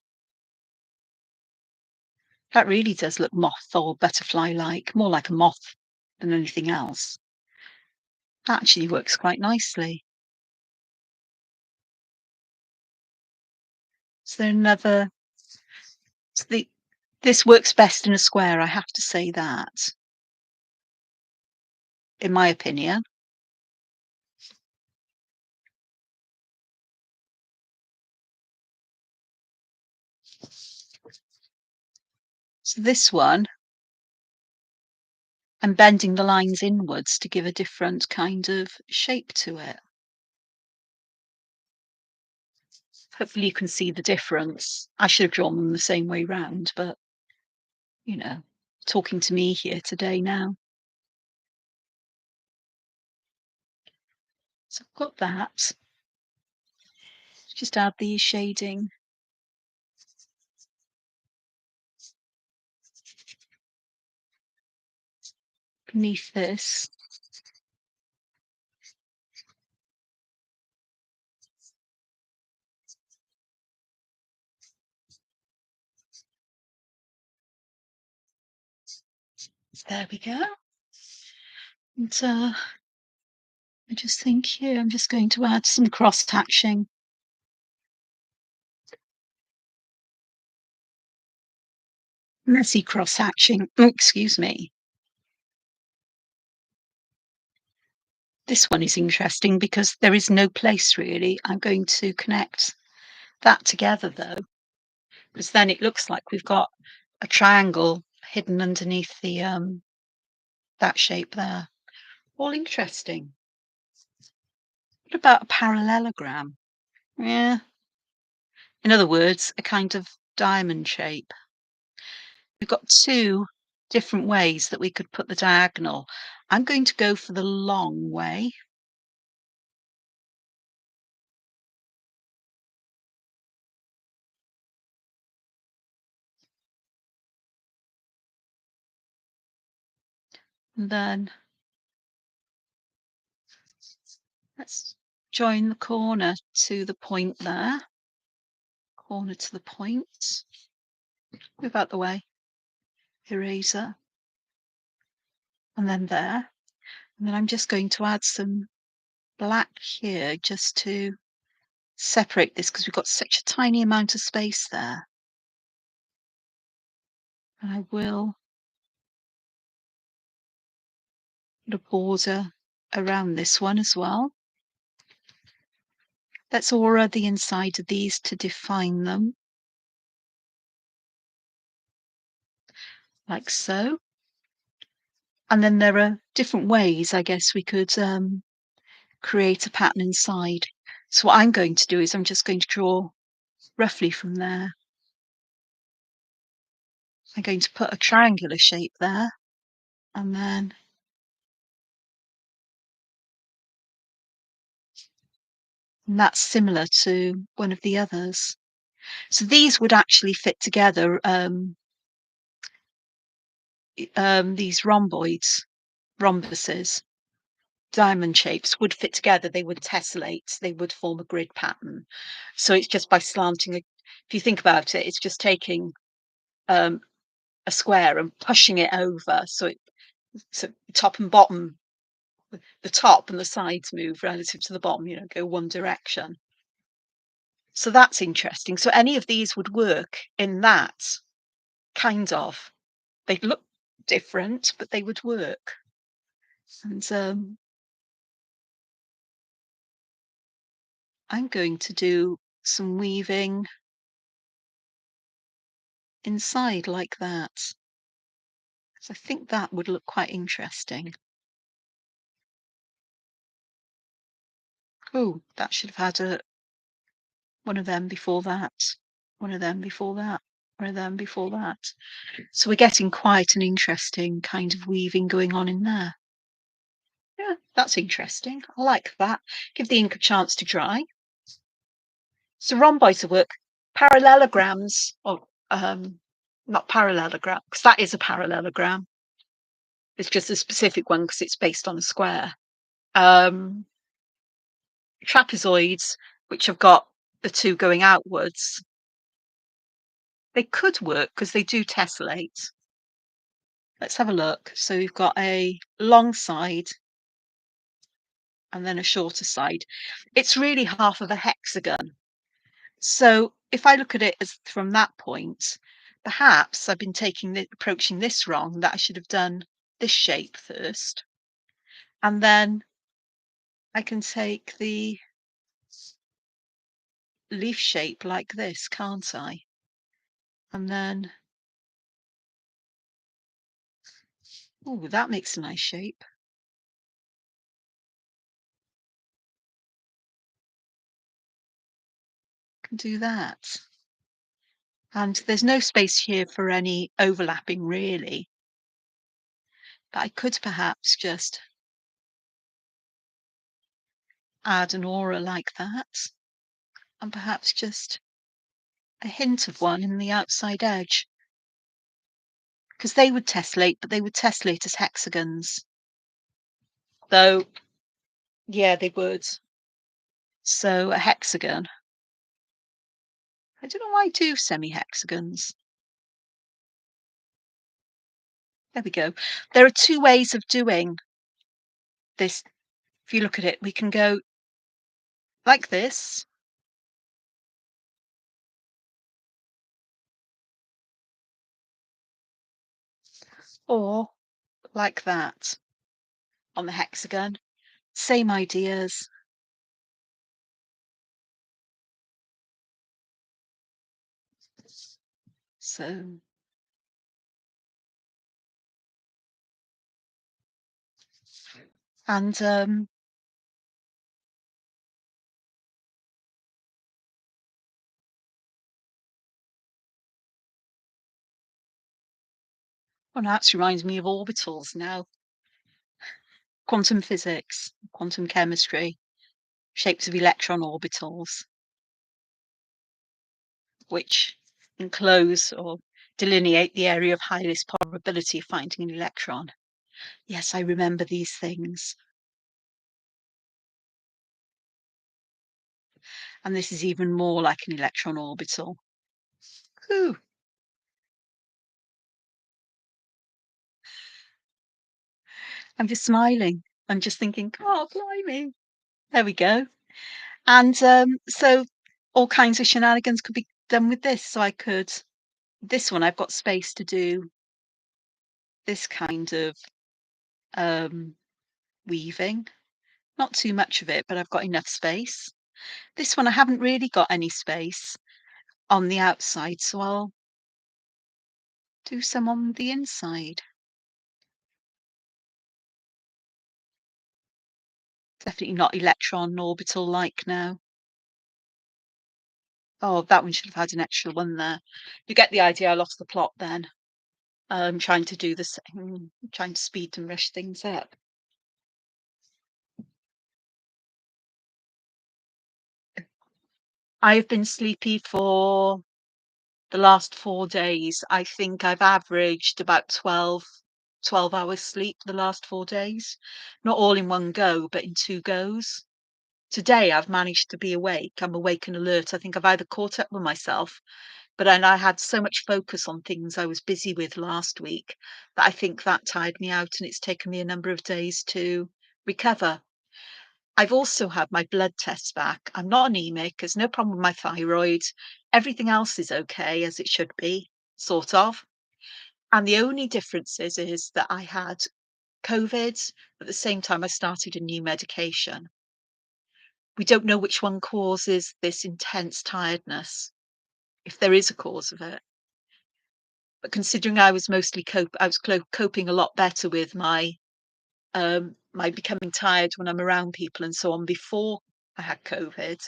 that really does look moth or butterfly-like, more like a moth than anything else. That actually works quite nicely. Is there another s the this works best in a square, I have to say that, in my opinion. So this one, I'm bending the lines inwards to give a different kind of shape to it. Hopefully you can see the difference. I should have drawn them the same way round, but, you know, talking to me here today now. So I've got that. Just add the shading beneath this. There we go. And I just think here I'm just going to add some cross hatching. Messy cross hatching. Oh, excuse me. This one is interesting because there is no place really. I'm going to connect that together though, because then it looks like we've got a triangle hidden underneath the that shape there. All interesting. What about a parallelogram? Yeah. In other words, a kind of diamond shape. We've got two different ways that we could put the diagonal. I'm going to go for the long way. And then let's join the corner to the point there. Corner to the point. Move out the way. Eraser. And then there. And then I'm just going to add some black here just to separate this because we've got such a tiny amount of space there. And I will put a border around this one as well. Let's aura the inside of these to define them, like so. And then there are different ways, I guess, we could create a pattern inside. So what I'm going to do is I'm just going to draw roughly from there. I'm going to put a triangular shape there, and then and that's similar to one of the others. So these would actually fit together, these rhomboids, rhombuses, diamond shapes would fit together. They would tessellate, they would form a grid pattern. So it's just by slanting if you think about it, it's just taking um, a square and pushing it over so top and bottom, the top and the sides move relative to the bottom, go one direction. So that's interesting. So any of these would work in that kind of. They'd look different, but they would work. And I'm going to do some weaving inside like that. So I think that would look quite interesting. Oh, that should have had one of them before that, one of them before that, one of them before that. So we're getting quite an interesting kind of weaving going on in there. Yeah, that's interesting. I like that. Give the ink a chance to dry. So rhomboids will work. Parallelograms, or not parallelogram, because that is a parallelogram. It's just a specific one because it's based on a square. Um, Trapezoids, which have got the 2 going outwards, they could work because they do tessellate. Let's have a look. So we've got a long side and then a shorter side. It's really half of a hexagon. So if I look at it as from that point, perhaps I've been approaching this wrong, that I should have done this shape first. And then I can take the leaf shape like this, can't I? And then, oh, that makes a nice shape. Can do that. And there's no space here for any overlapping really, but I could perhaps just add an aura like that, and perhaps just a hint of one in the outside edge, because they would tessellate, but they would tessellate as hexagons. Though, yeah, they would. So a hexagon. I don't know why I do semi-hexagons. There we go. There are 2 ways of doing this. If you look at it, we can go like this, or like that on the hexagon. Same ideas. So, and well, that reminds me of orbitals now. Quantum physics, quantum chemistry, shapes of electron orbitals, which enclose or delineate the area of highest probability of finding an electron. Yes, I remember these things. And this is even more like an electron orbital. Whew. I'm just smiling. I'm just thinking, oh, blimey. There we go. And so all kinds of shenanigans could be done with this. So I could, this one, I've got space to do this kind of um, weaving. Not too much of it, but I've got enough space. This one, I haven't really got any space on the outside, so I'll do some on the inside. Definitely not electron orbital like now. Oh, that one should have had an extra one there. You get the idea. I lost the plot then. Trying to do the same, trying to speed and rush things up. I've been sleepy for the last 4 days. I think I've averaged about 12 hours sleep the last 4 days. Not all in one go, but in 2 goes. Today, I've managed to be awake. I'm awake and alert. I think I've either caught up with myself, but then I had so much focus on things I was busy with last week that I think that tired me out, and it's taken me a number of days to recover. I've also had my blood tests back. I'm not anemic. There's no problem with my thyroid. Everything else is okay as it should be, sort of. And the only difference is that I had COVID at the same time I started a new medication. We don't know which one causes this intense tiredness, if there is a cause of it. But considering I was mostly coping a lot better with my becoming tired when I'm around people and so on before I had COVID,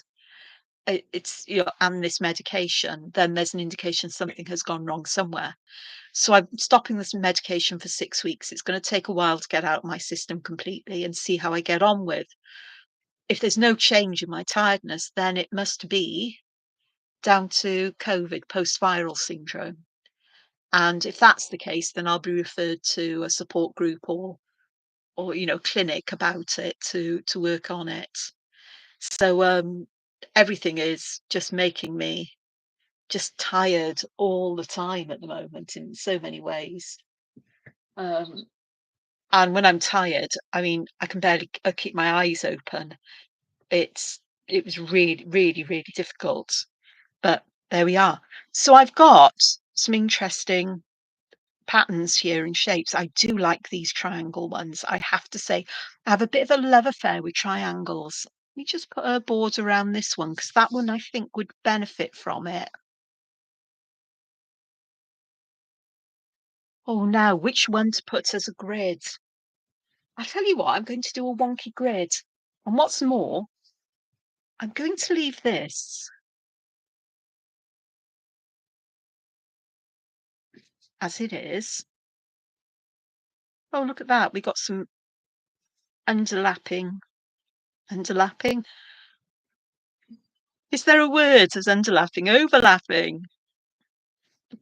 it's, and this medication, then there's an indication something has gone wrong somewhere. So I'm stopping this medication for 6 weeks. It's gonna take a while to get out of my system completely and see how I get on with. If there's no change in my tiredness, then it must be down to COVID, post-viral syndrome. And if that's the case, then I'll be referred to a support group or clinic about it to work on it. So everything is just making me just tired all the time at the moment in so many ways. Um, and when I'm tired, I mean, I can barely keep my eyes open. It's it was really, really, really difficult, but there we are. So I've got some interesting patterns here and shapes. I do like these triangle ones. I have to say, I have a bit of a love affair with triangles. Let me just put a border around this one because that one I think would benefit from it. Oh, now which one to put as a grid? I'll tell you what, I'm going to do a wonky grid. And what's more, I'm going to leave this as it is. Oh, look at that. We got some underlapping. Underlapping? Is there a word as underlapping? Overlapping.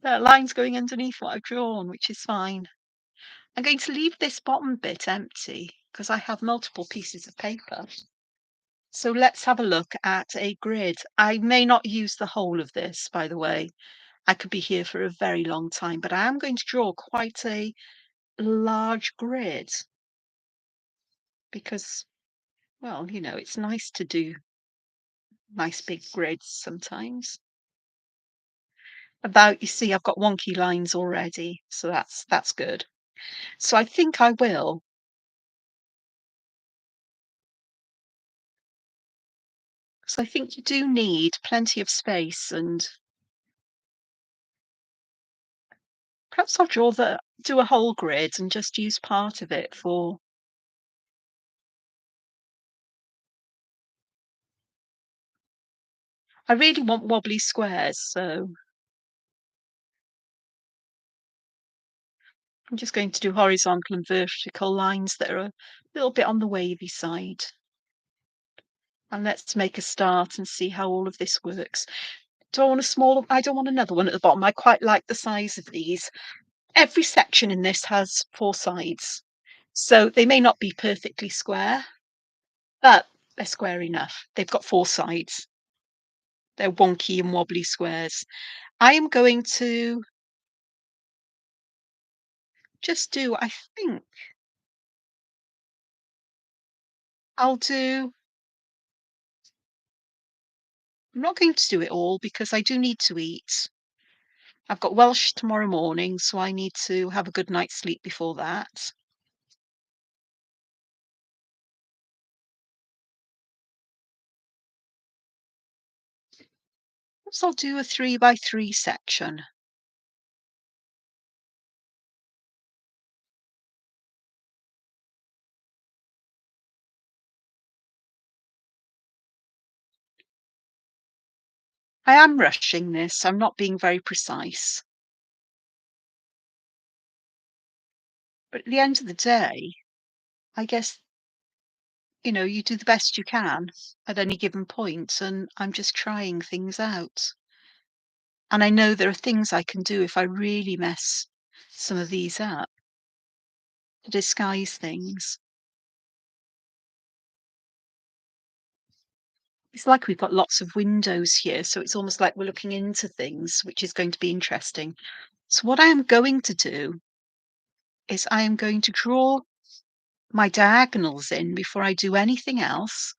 That line's going underneath what I've drawn, which is fine. I'm going to leave this bottom bit empty because I have multiple pieces of paper. So let's have a look at a grid. I may not use the whole of this, by the way. I could be here for a very long time, but I am going to draw quite a large grid because, well, it's nice to do nice big grids sometimes. You see, I've got wonky lines already, so that's good. So I think I will. So I think you do need plenty of space, and perhaps I'll do a whole grid and just use part of it for. I really want wobbly squares, so I'm just going to do horizontal and vertical lines that are a little bit on the wavy side. And let's make a start and see how all of this works. I don't want another one at the bottom. I quite like the size of these. Every section in this has four sides. So they may not be perfectly square, but they're square enough. They've got four sides. They're wonky and wobbly squares. I am going to just do, I think I'll do, I'm not going to do it all because I do need to eat. I've got Welsh tomorrow morning, so I need to have a good night's sleep before that. Perhaps I'll do a 3 by 3 section. I am rushing this. I'm not being very precise. But at the end of the day, I guess, you do the best you can at any given point, and I'm just trying things out. And I know there are things I can do if I really mess some of these up to disguise things. It's like we've got lots of windows here, so it's almost like we're looking into things, which is going to be interesting. So what I am going to do is I am going to draw my diagonals in before I do anything else,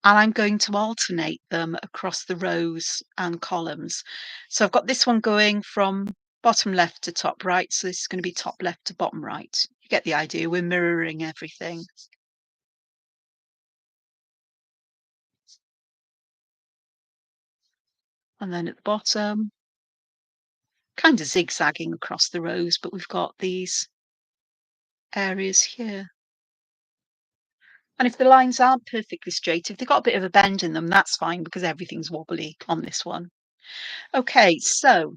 and I'm going to alternate them across the rows and columns. So I've got this one going from bottom left to top right, so this is going to be top left to bottom right. You get the idea, we're mirroring everything. And then at the bottom, kind of zigzagging across the rows, but we've got these areas here. And if the lines aren't perfectly straight, if they've got a bit of a bend in them, that's fine because everything's wobbly on this one. Okay, so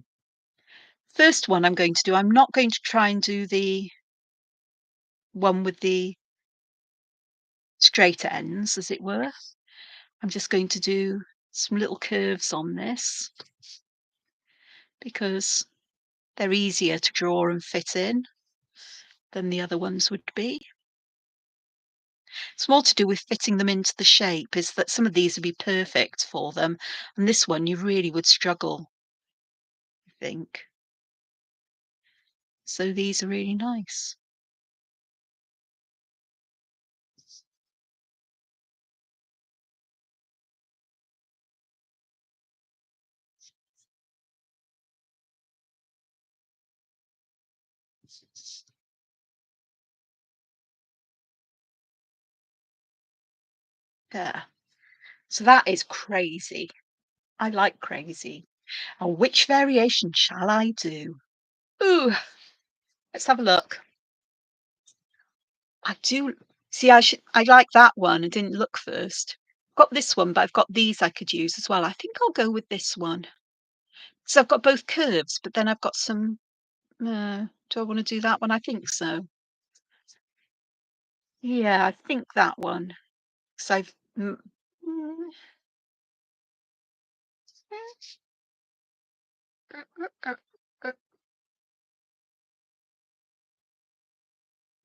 first one I'm going to do, I'm not going to try and do the one with the straight ends, as it were. I'm just going to do some little curves on this because They're easier to draw and fit in than the other ones would be. It's more to do with fitting them into the shape, is that some of these would be perfect for them, and this one you really would struggle, I think. So these are really nice. There. So that is crazy. I like crazy. And which variation shall I do? Ooh, let's have a look. I do see, I like that one. I didn't look first. Got this one, but I've got these I could use as well. I think I'll go with this one. So I've got both curves, but then I've got some do I want to do that one? I think so. Yeah, I think that one. So I've mm,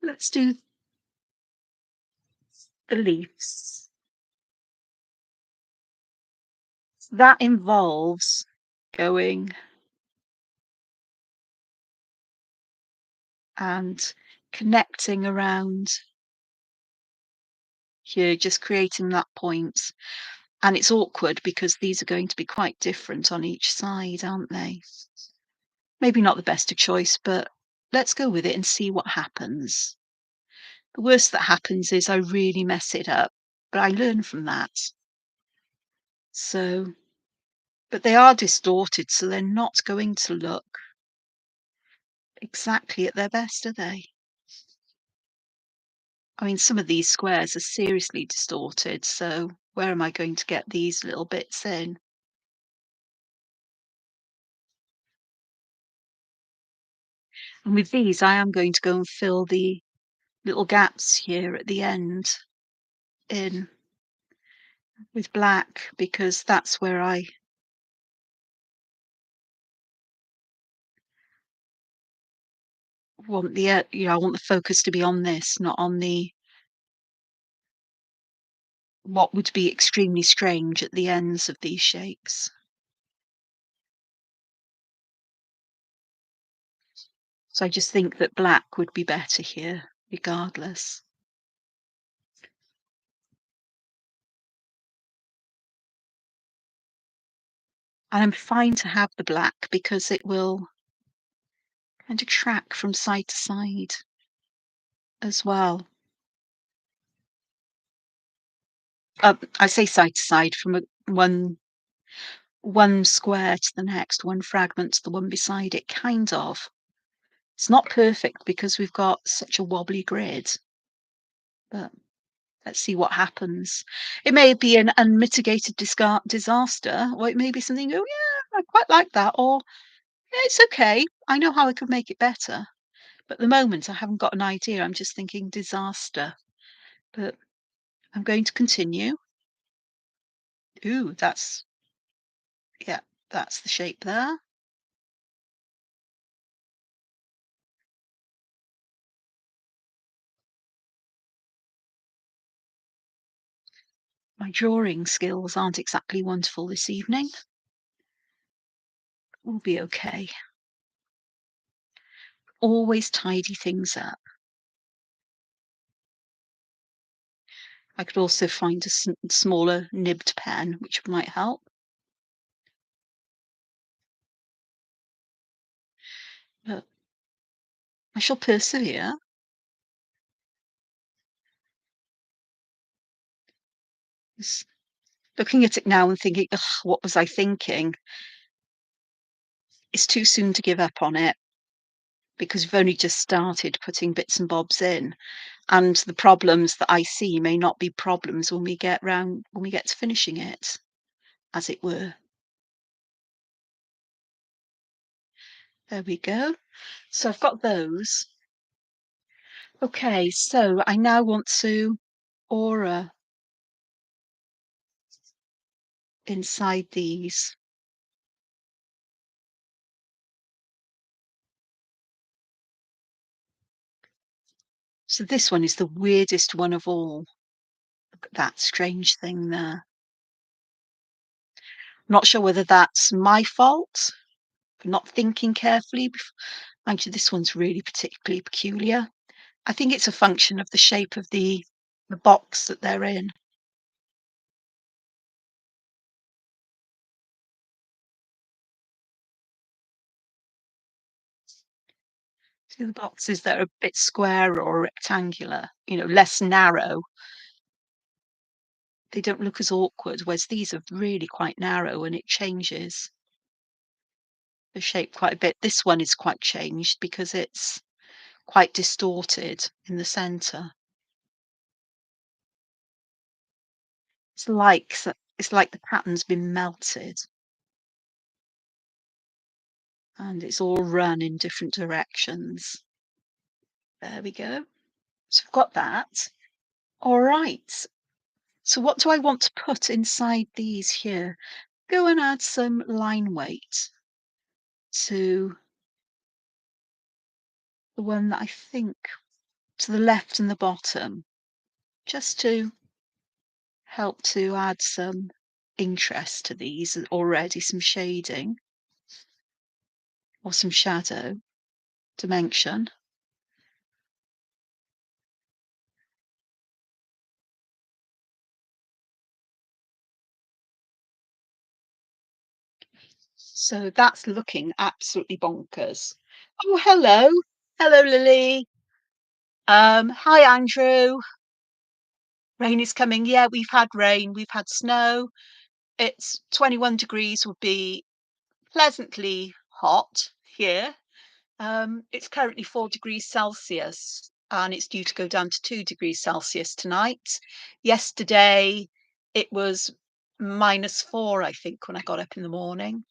let's do the leaves. That involves going and connecting around here, just creating that point. And it's awkward because these are going to be quite different on each side, aren't they? Maybe not the best of choice, but let's go with it and see what happens. The worst that happens is I really mess it up, but I learn from that. So, but they are distorted, so they're not going to look exactly at their best, are they? I mean, some of these squares are seriously distorted, so where am I going to get these little bits in? And with these, I am going to go and fill the little gaps here at the end in with black because that's where I want the I want the focus to be on this, not on the what would be extremely strange at the ends of these shapes. So I just think that black would be better here, regardless. And I'm fine to have the black because it will kind of track from side to side as well. I say side to side from one square to the next, one fragment to the one beside it, kind of. It's not perfect because we've got such a wobbly grid, but let's see what happens. It may be an unmitigated disaster, or it may be something, oh yeah, I quite like that, or yeah, it's okay. I know how I could make it better. But at the moment, I haven't got an idea. I'm just thinking disaster. But I'm going to continue. Ooh, yeah, that's the shape there. My drawing skills aren't exactly wonderful this evening. We'll be okay. Always tidy things up. I could also find a smaller nibbed pen, which might help. But I shall persevere. Just looking at it now and thinking, ugh, what was I thinking? It's too soon to give up on it because we've only just started putting bits and bobs in. And the problems that I see may not be problems when we get to finishing it, as it were. There we go. So I've got those. Okay, so I now want to aura inside these. So this one is the weirdest one of all. Look at that strange thing there. Not sure whether that's my fault for not thinking carefully. Actually, this one's really particularly peculiar. I think it's a function of the shape of the box that they're in. See the boxes that are a bit square or rectangular, less narrow. They don't look as awkward, whereas these are really quite narrow and it changes the shape quite a bit. This one is quite changed because it's quite distorted in the center. It's like the pattern's been melted and it's all run in different directions. There we go. So I've got that. All right. So what do I want to put inside these here? Go and add some line weight to the one that I think to the left and the bottom, just to help to add some interest to these and already some shading or some shadow dimension. So that's looking absolutely bonkers. Oh, hello. Hello, Lily. Hi, Andrew. Rain is coming. Yeah, we've had rain. We've had snow. It's 21 degrees would be pleasantly hot here. It's currently 4 degrees Celsius and it's due to go down to 2 degrees Celsius tonight. Yesterday, it was -4, I think, when I got up in the morning.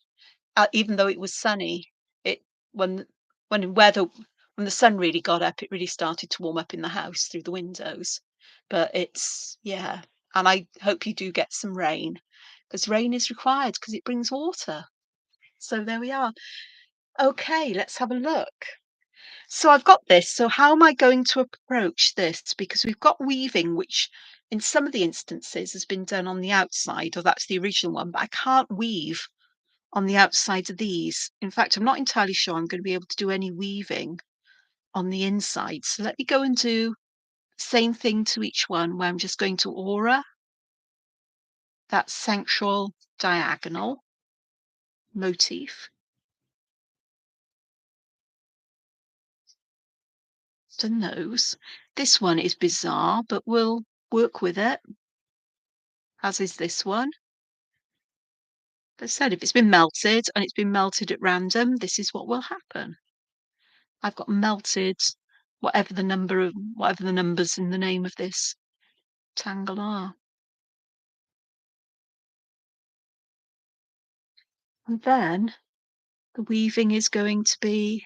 Even though it was sunny, it when when weather when the sun really got up, it really started to warm up in the house through the windows. But it's yeah, and I hope you do get some rain because rain is required because it brings water. So there we are. Okay, let's have a look. So I've got this. So how am I going to approach this? Because we've got weaving, which in some of the instances has been done on the outside, or that's the original one, but I can't weave on the outside of these. In fact, I'm not entirely sure I'm going to be able to do any weaving on the inside. So let me go and do the same thing to each one where I'm just going to aura that central diagonal motif. The nose. This one is bizarre, but we'll work with it, as is this one. As I said, if it's been melted and it's been melted at random, this is what will happen. I've got melted whatever the numbers in the name of this tangle are. And then the weaving is going to be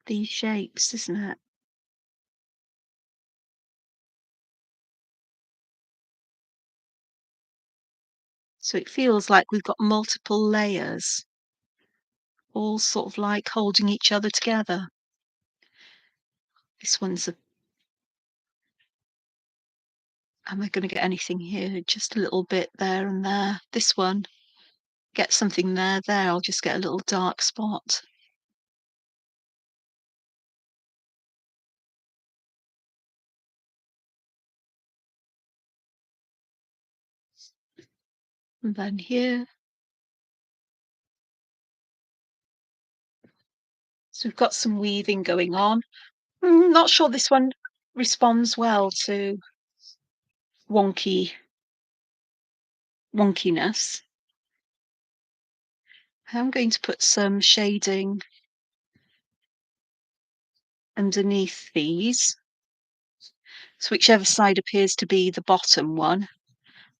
these shapes, isn't it? So it feels like we've got multiple layers, all sort of like holding each other together. This one's a am I going to get anything here? Just a little bit there and there. This one, get something there. I'll just get a little dark spot. And then here. So we've got some weaving going on. Not sure this one responds well to wonkiness. I'm going to put some shading underneath these. So whichever side appears to be the bottom one, I'm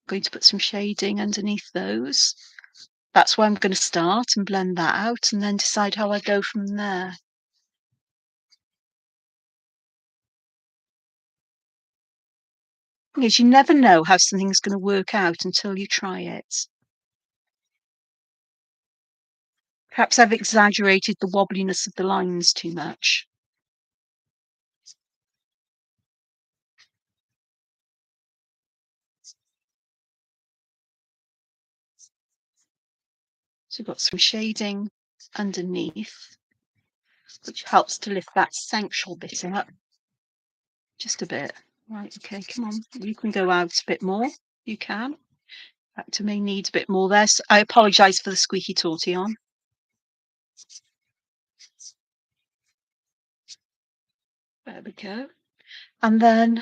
going to put some shading underneath those. That's where I'm going to start and blend that out and then decide how I go from there. Because you never know how something's going to work out until you try it. Perhaps I've exaggerated the wobbliness of the lines too much. So we've got some shading underneath, which helps to lift that central bit up just a bit. Right, okay, come on. You can go out a bit more. You can. In fact, I may need a bit more there. So I apologise for the squeaky tortillon. There we go. And then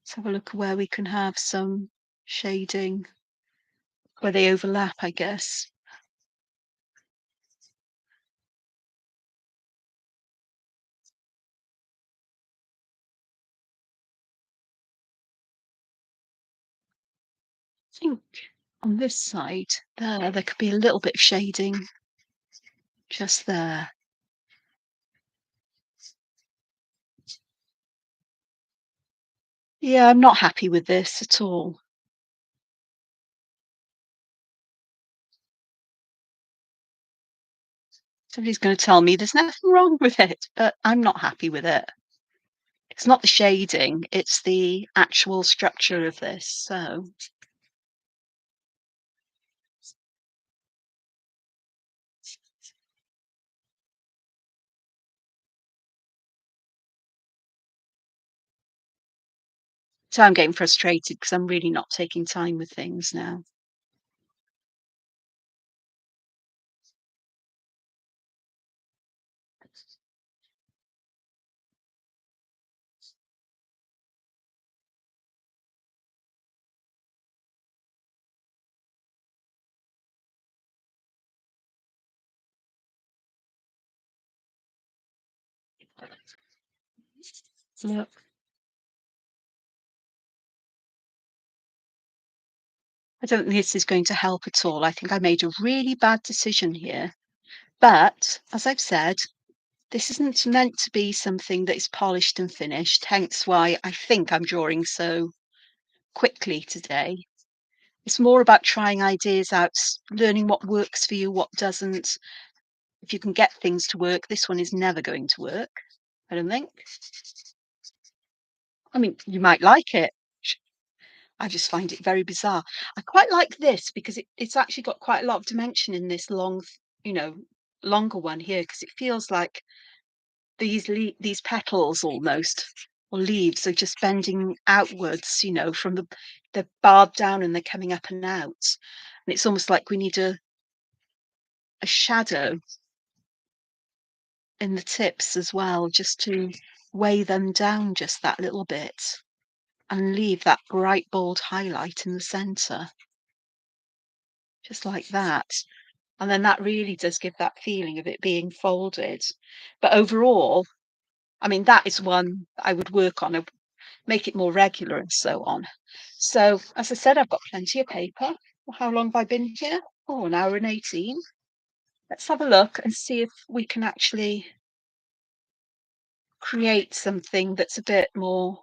let's have a look at where we can have some shading, where they overlap, I guess. I think on this side, there could be a little bit of shading just there. Yeah, I'm not happy with this at all. Somebody's going to tell me there's nothing wrong with it, but I'm not happy with it. It's not the shading, it's the actual structure of this. So I'm getting frustrated because I'm really not taking time with things now. Look, I don't think this is going to help at all. I think I made a really bad decision here. But as I've said, this isn't meant to be something that is polished and finished, hence why I think I'm drawing so quickly today. It's more about trying ideas out, learning what works for you, what doesn't. If you can get things to work, this one is never going to work, I don't think. I mean, you might like it. I just find it very bizarre. I quite like this because it's actually got quite a lot of dimension in this long, you know, longer one here because it feels like these petals almost or leaves are just bending outwards, from the barred down and they're coming up and out. And it's almost like we need a shadow in the tips as well, just to weigh them down just that little bit and leave that bright bold highlight in the center, just like that. And then that really does give that feeling of it being folded. But overall, I mean, that is one I would work on, make it more regular and so on. So, as I said, I've got plenty of paper. How long have I been here? Oh, an hour and 18. Let's have a look and see if we can actually create something that's a bit more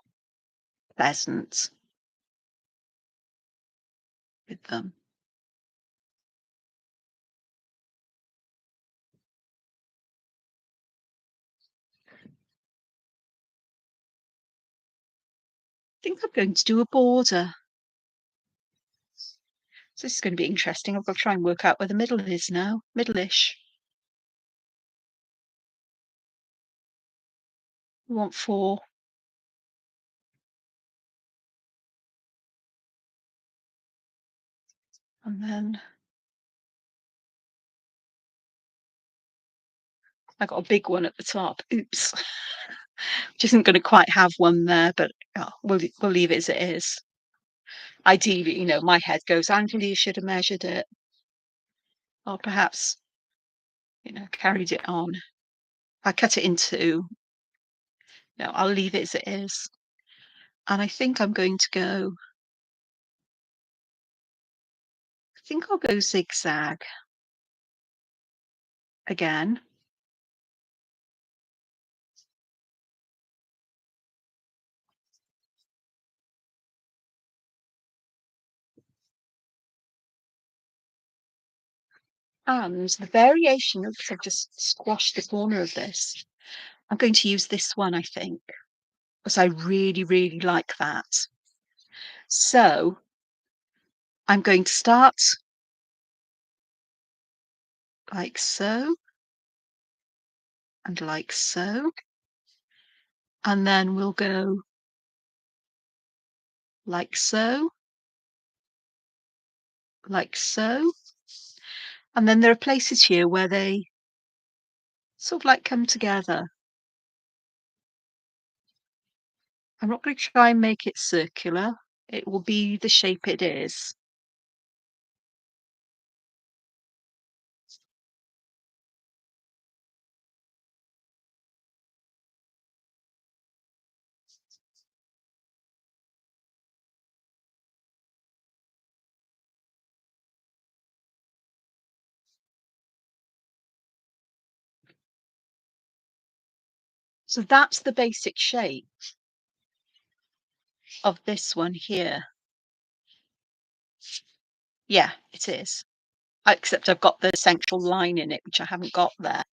pleasant with them. I think I'm going to do a border. So this is going to be interesting. I've got to try and work out where the middle is now. Middle-ish. We want 4. And then I got a big one at the top. Oops. Which isn't going to quite have one there, but we'll leave it as it is. Ideally, my head goes, Angela, you should have measured it. Or perhaps, carried it on. I cut it into, no, I'll leave it as it is. And I think I'm going to go, I think I'll go zigzag again. And the variation of, I've just squashed the corner of this. I'm going to use this one, I think, because I really, really like that. So I'm going to start like so, and like so, and then we'll go like so, like so, and then there are places here where they sort of like come together. I'm not going to try and make it circular. It will be the shape it is. So that's the basic shape of this one here. Yeah, it is. Except I've got the central line in it, which I haven't got there.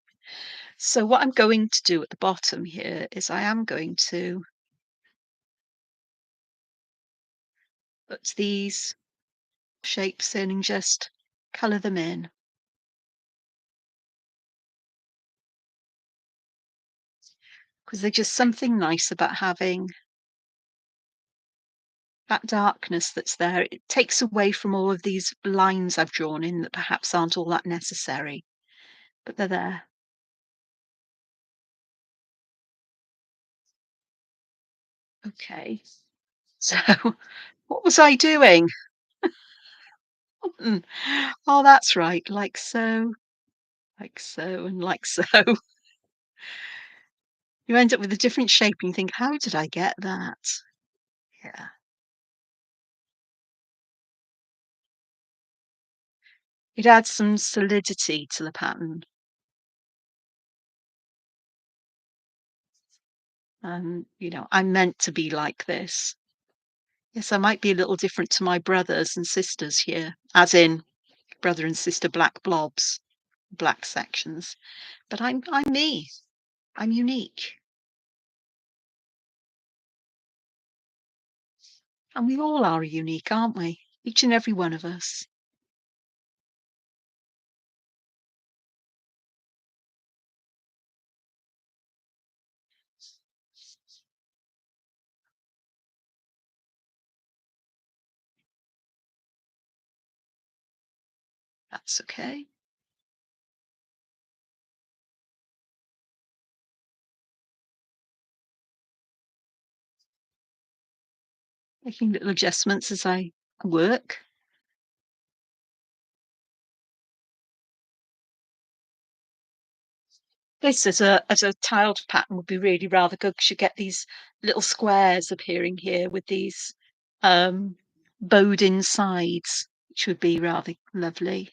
So what I'm going to do at the bottom here is I am going to put these shapes in and just colour them in, because there's just something nice about having that darkness that's there. It takes away from all of these lines I've drawn in that perhaps aren't all that necessary, but they're there. Okay. So what was I doing? Mm. Oh, that's right. Like so, and like so. You end up with a different shape and you think, how did I get that? Yeah. It adds some solidity to the pattern. And, I'm meant to be like this. Yes, I might be a little different to my brothers and sisters here, as in brother and sister black blobs, black sections. But I'm me. I'm unique. And we all are unique, aren't we? Each and every one of us. That's okay. Making little adjustments as I work. This as a tiled pattern would be really rather good because you get these little squares appearing here with these um, bowed-in sides, which would be rather lovely,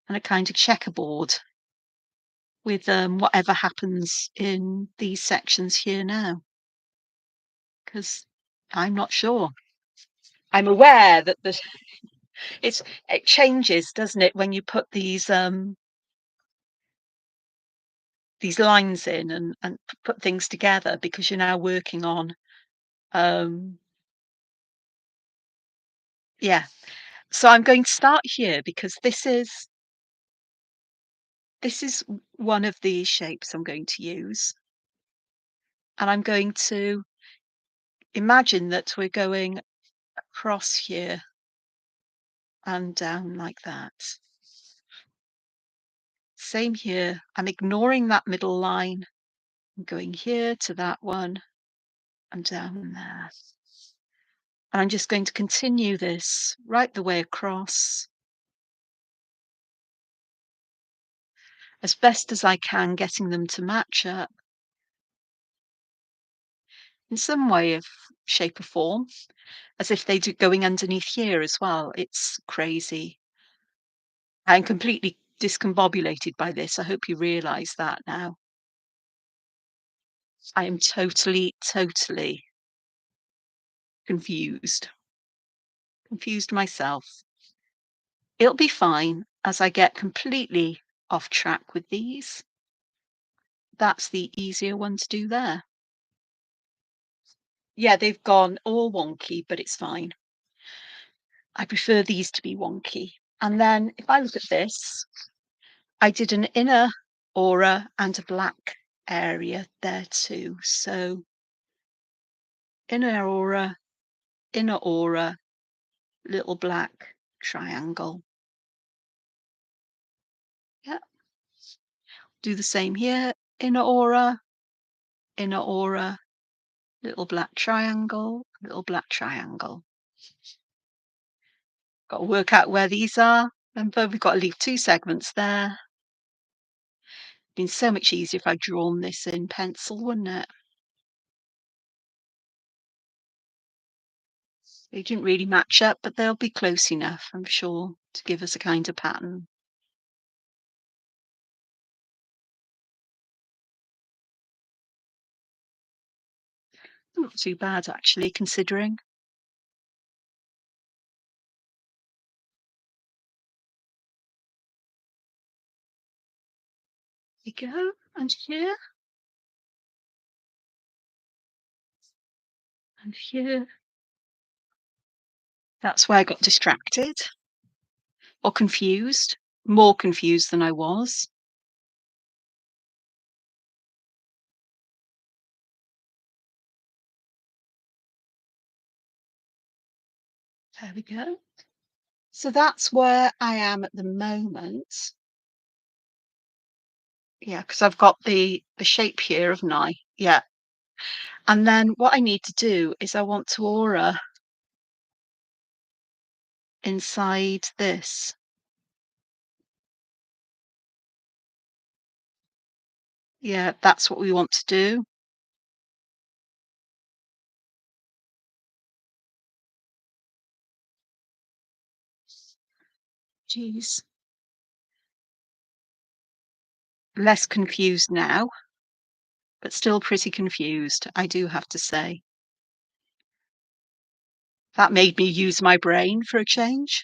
and a kind of checkerboard with whatever happens in these sections here now. Because I'm not sure. I'm aware that it changes, doesn't it, when you put these lines in and put things together because you're now working on um, yeah. So I'm going to start here because this is one of the shapes I'm going to use, and I'm going to imagine that we're going across here and down like that. Same here. I'm ignoring that middle line. I'm going here to that one and down there. And I'm just going to continue this right the way across as best as I can, getting them to match up in some way of shape or form. As if they do going underneath here as well. It's crazy. I'm completely discombobulated by this. I hope you realise that now. I am totally, totally confused. Confused myself. It'll be fine as I get completely off track with these. That's the easier one to do there. Yeah, they've gone all wonky, but it's fine. I prefer these to be wonky. And then if I look at this, I did an inner aura and a black area there too. So inner aura, little black triangle. Yeah. Do the same here. Inner aura, little black triangle, little black triangle. Got to work out where these are. Remember, we've got to leave 2 segments there. Been so much easier if I'd drawn this in pencil, wouldn't it? They didn't really match up, but they'll be close enough, I'm sure, to give us a kind of pattern. Not too bad, actually, considering. There you go, and here, and here. That's where I got distracted or confused, more confused than I was. There we go. So that's where I am at the moment. Yeah, because I've got the shape here, haven't I? Yeah. And then what I need to do is I want to aura inside this. Yeah, that's what we want to do. Jeez. Less confused now, but still pretty confused, I do have to say. That made me use my brain for a change.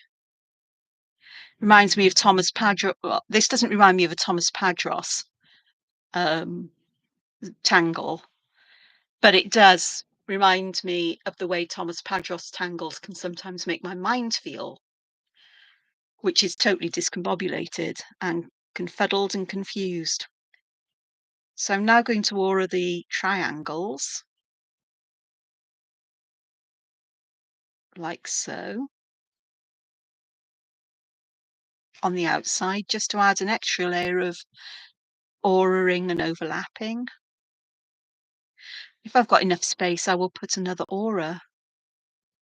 Reminds me of Thomas Padros. Well, this doesn't remind me of a Thomas Padros um, tangle, but it does remind me of the way Thomas Padros tangles can sometimes make my mind feel, which is totally discombobulated and confuddled and confused. So I'm now going to aura the triangles, like so, on the outside, just to add an extra layer of auraing and overlapping. If I've got enough space, I will put another aura,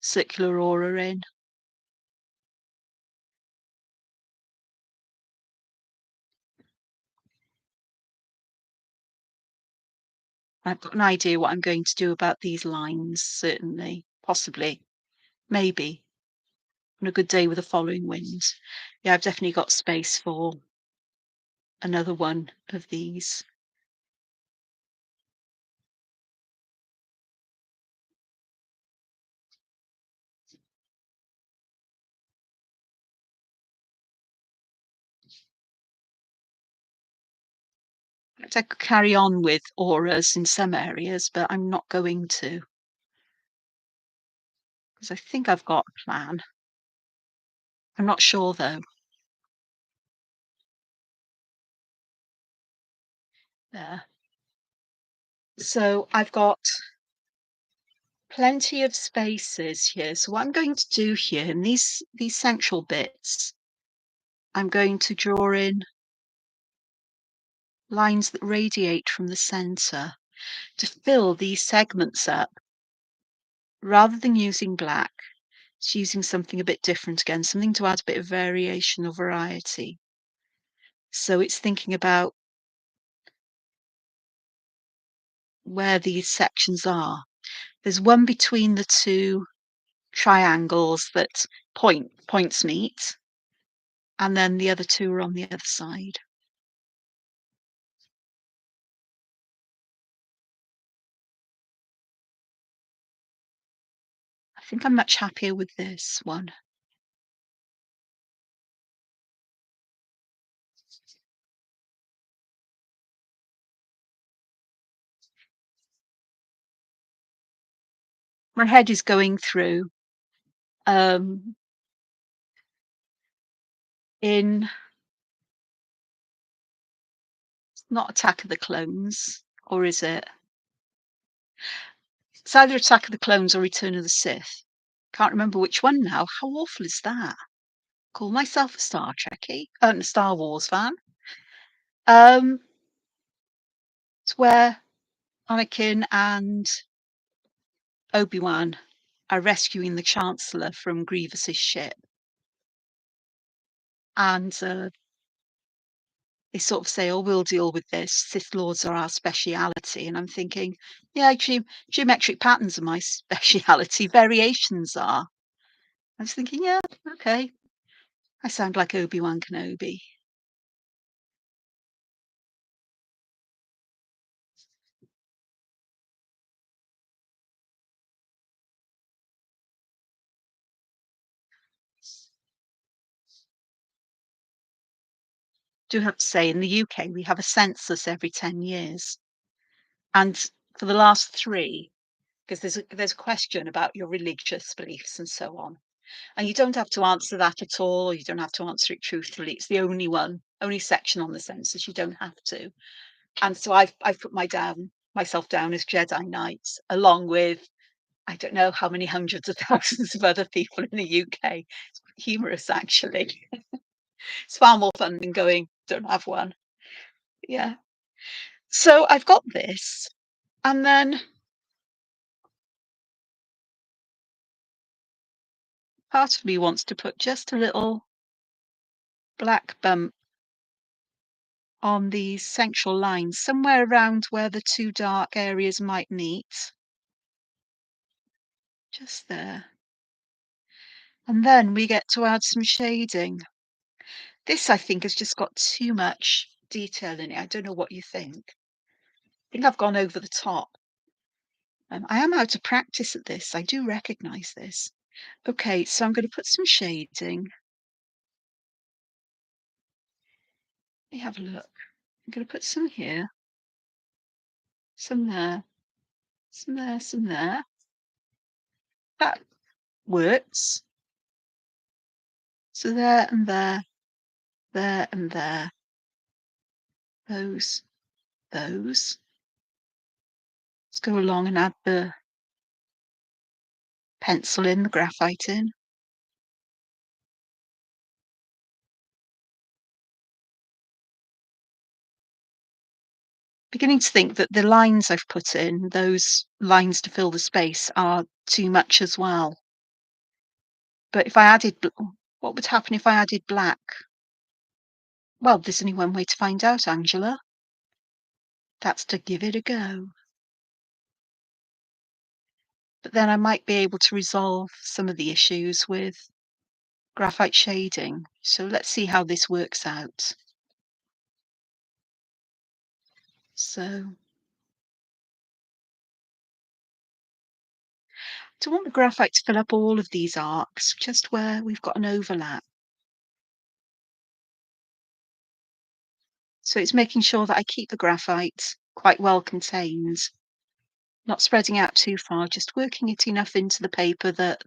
circular aura in. I've got an idea what I'm going to do about these lines, certainly, possibly, maybe, on a good day with a following wind. Yeah, I've definitely got space for another one of these. I could carry on with auras in some areas, but I'm not going to, because I think I've got a plan. I'm not sure though. There. So I've got plenty of spaces here. So what I'm going to do here in these central bits, I'm going to draw in lines that radiate from the center to fill these segments up. Rather than using black, it's using something a bit different again, something to add a bit of variation or variety. So it's thinking about where these sections are. There's one between the 2 triangles that points meet, and then the other 2 are on the other side. I think I'm much happier with this one. My head is going through, um, in not Attack of the Clones, or is it? It's either Attack of the Clones or Return of the Sith. Can't remember which one now. How awful is that? Call myself a Star Trekkie, a Star Wars fan. Um, it's where Anakin and Obi-Wan are rescuing the Chancellor from Grievous's ship, and they sort of say, "Oh, we'll deal with this. Sith Lords are our speciality." And I'm thinking, yeah, geometric patterns are my speciality. Variations are. I was thinking, yeah, okay. I sound like Obi-Wan Kenobi. Do have to say, in the UK, we have a census every 10 years. And for the last 3, because there's a question about your religious beliefs and so on. And you don't have to answer that at all, or you don't have to answer it truthfully. It's the only section on the census you don't have to. And so I've put myself down as Jedi Knight, along with I don't know how many hundreds of thousands of other people in the UK. It's humorous, actually. It's far more fun than going, don't have one. Yeah. So I've got this, and then part of me wants to put just a little black bump on these central lines, somewhere around where the 2 dark areas might meet. Just there. And then we get to add some shading. This, I think, has just got too much detail in it. I don't know what you think. I think I've gone over the top. I am out of practice at this. I do recognise this. Okay, so I'm going to put some shading. Let me have a look. I'm going to put some here, some there, some there, some there. That works. So there and there and there. Those. Let's go along and add the pencil in, the graphite in. Beginning to think that the lines I've put in, those lines to fill the space, are too much as well. But if I added, what would happen if I added black? Well, there's only one way to find out, Angela. That's to give it a go. But then I might be able to resolve some of the issues with graphite shading. So let's see how this works out. So I want the graphite to fill up all of these arcs, just where we've got an overlap. So it's making sure that I keep the graphite quite well contained, not spreading out too far, just working it enough into the paper that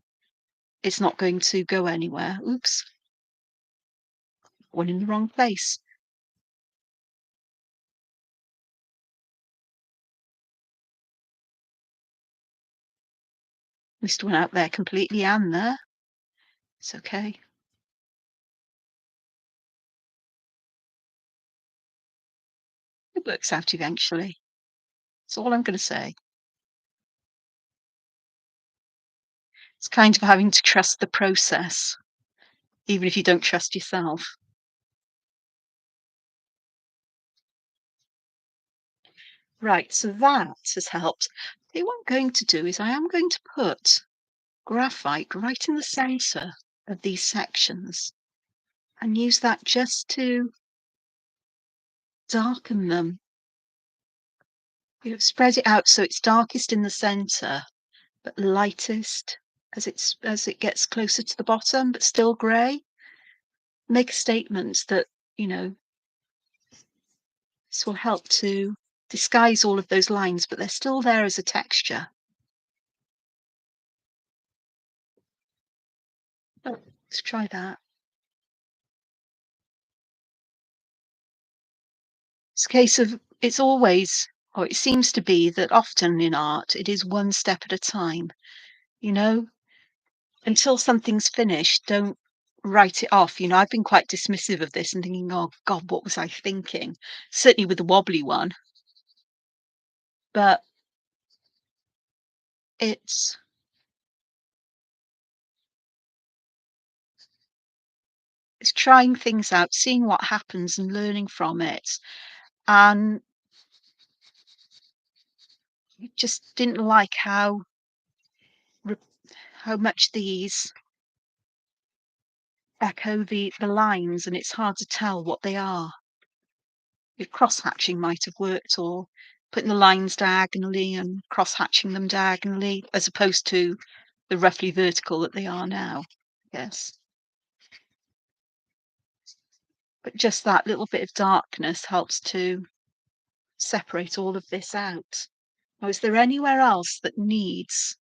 it's not going to go anywhere. Oops, one in the wrong place. Missed one out there completely, and there. It's okay. It works out eventually. That's all I'm going to say. It's kind of having to trust the process, even if you don't trust yourself. Right, so that has helped. Okay, what I'm going to do is I am going to put graphite right in the centre of these sections and use that just to darken them. Spread it out so it's darkest in the centre, but lightest as it gets closer to the bottom, but still grey. Make a statement that, you know, this will help to disguise all of those lines, but they're still there as a texture. Oh, let's try that. It's a case of it's always, or it seems to be that often in art, it is one step at a time, you know? Until something's finished, don't write it off. I've been quite dismissive of this and thinking, "Oh God, what was I thinking?" Certainly with the wobbly one, but it's it's trying things out, seeing what happens and learning from it. And I just didn't like re how much these echo the lines, and it's hard to tell what they are. Your cross-hatching might have worked, or putting the lines diagonally and cross-hatching them diagonally, as opposed to the roughly vertical that they are now. Yes. But just that little bit of darkness helps to separate all of this out. Now, is there anywhere else that needs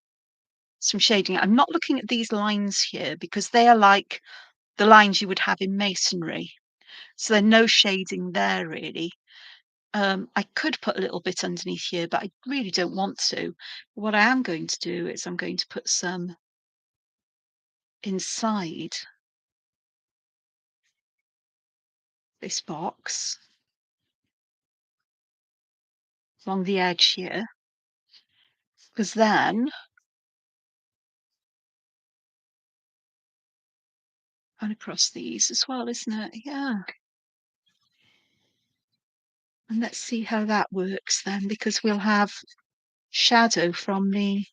some shading? I'm not looking at these lines here because they are like the lines you would have in masonry. So there's no shading there really. I could put a little bit underneath here, but I really don't want to. What I am going to do is I'm going to put some inside this box along the edge here, because then, and across these as well, isn't it? Yeah. And let's see how that works then, because we'll have shadow from the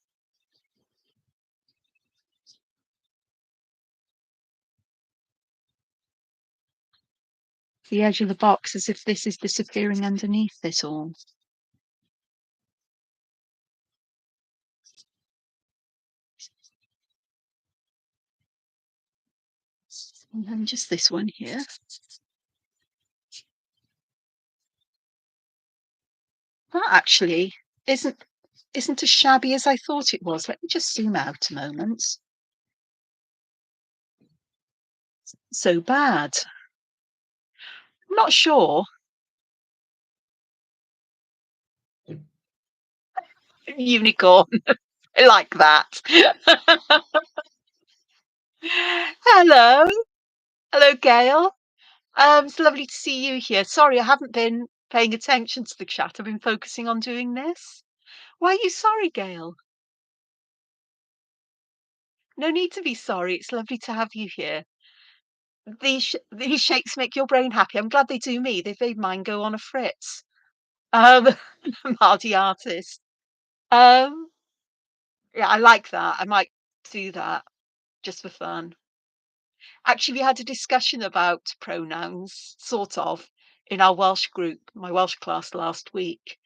edge of the box as if this is disappearing underneath it all. And then just this one here. That actually isn't isn't as shabby as I thought it was. Let me just zoom out a moment. So bad. I'm not sure. Unicorn. I like that. Hello. Hello, Gail. It's lovely to see you here. Sorry, I haven't been paying attention to the chat. I've been focusing on doing this. Why are you sorry, Gail? No need to be sorry. It's lovely to have you here. These shakes make your brain happy. I'm glad they do me. They've made mine go on a fritz. Um, Mardy artist. Um, yeah, I like that. I might do that just for fun. Actually, we had a discussion about pronouns, sort of, in our Welsh group, my Welsh class last week.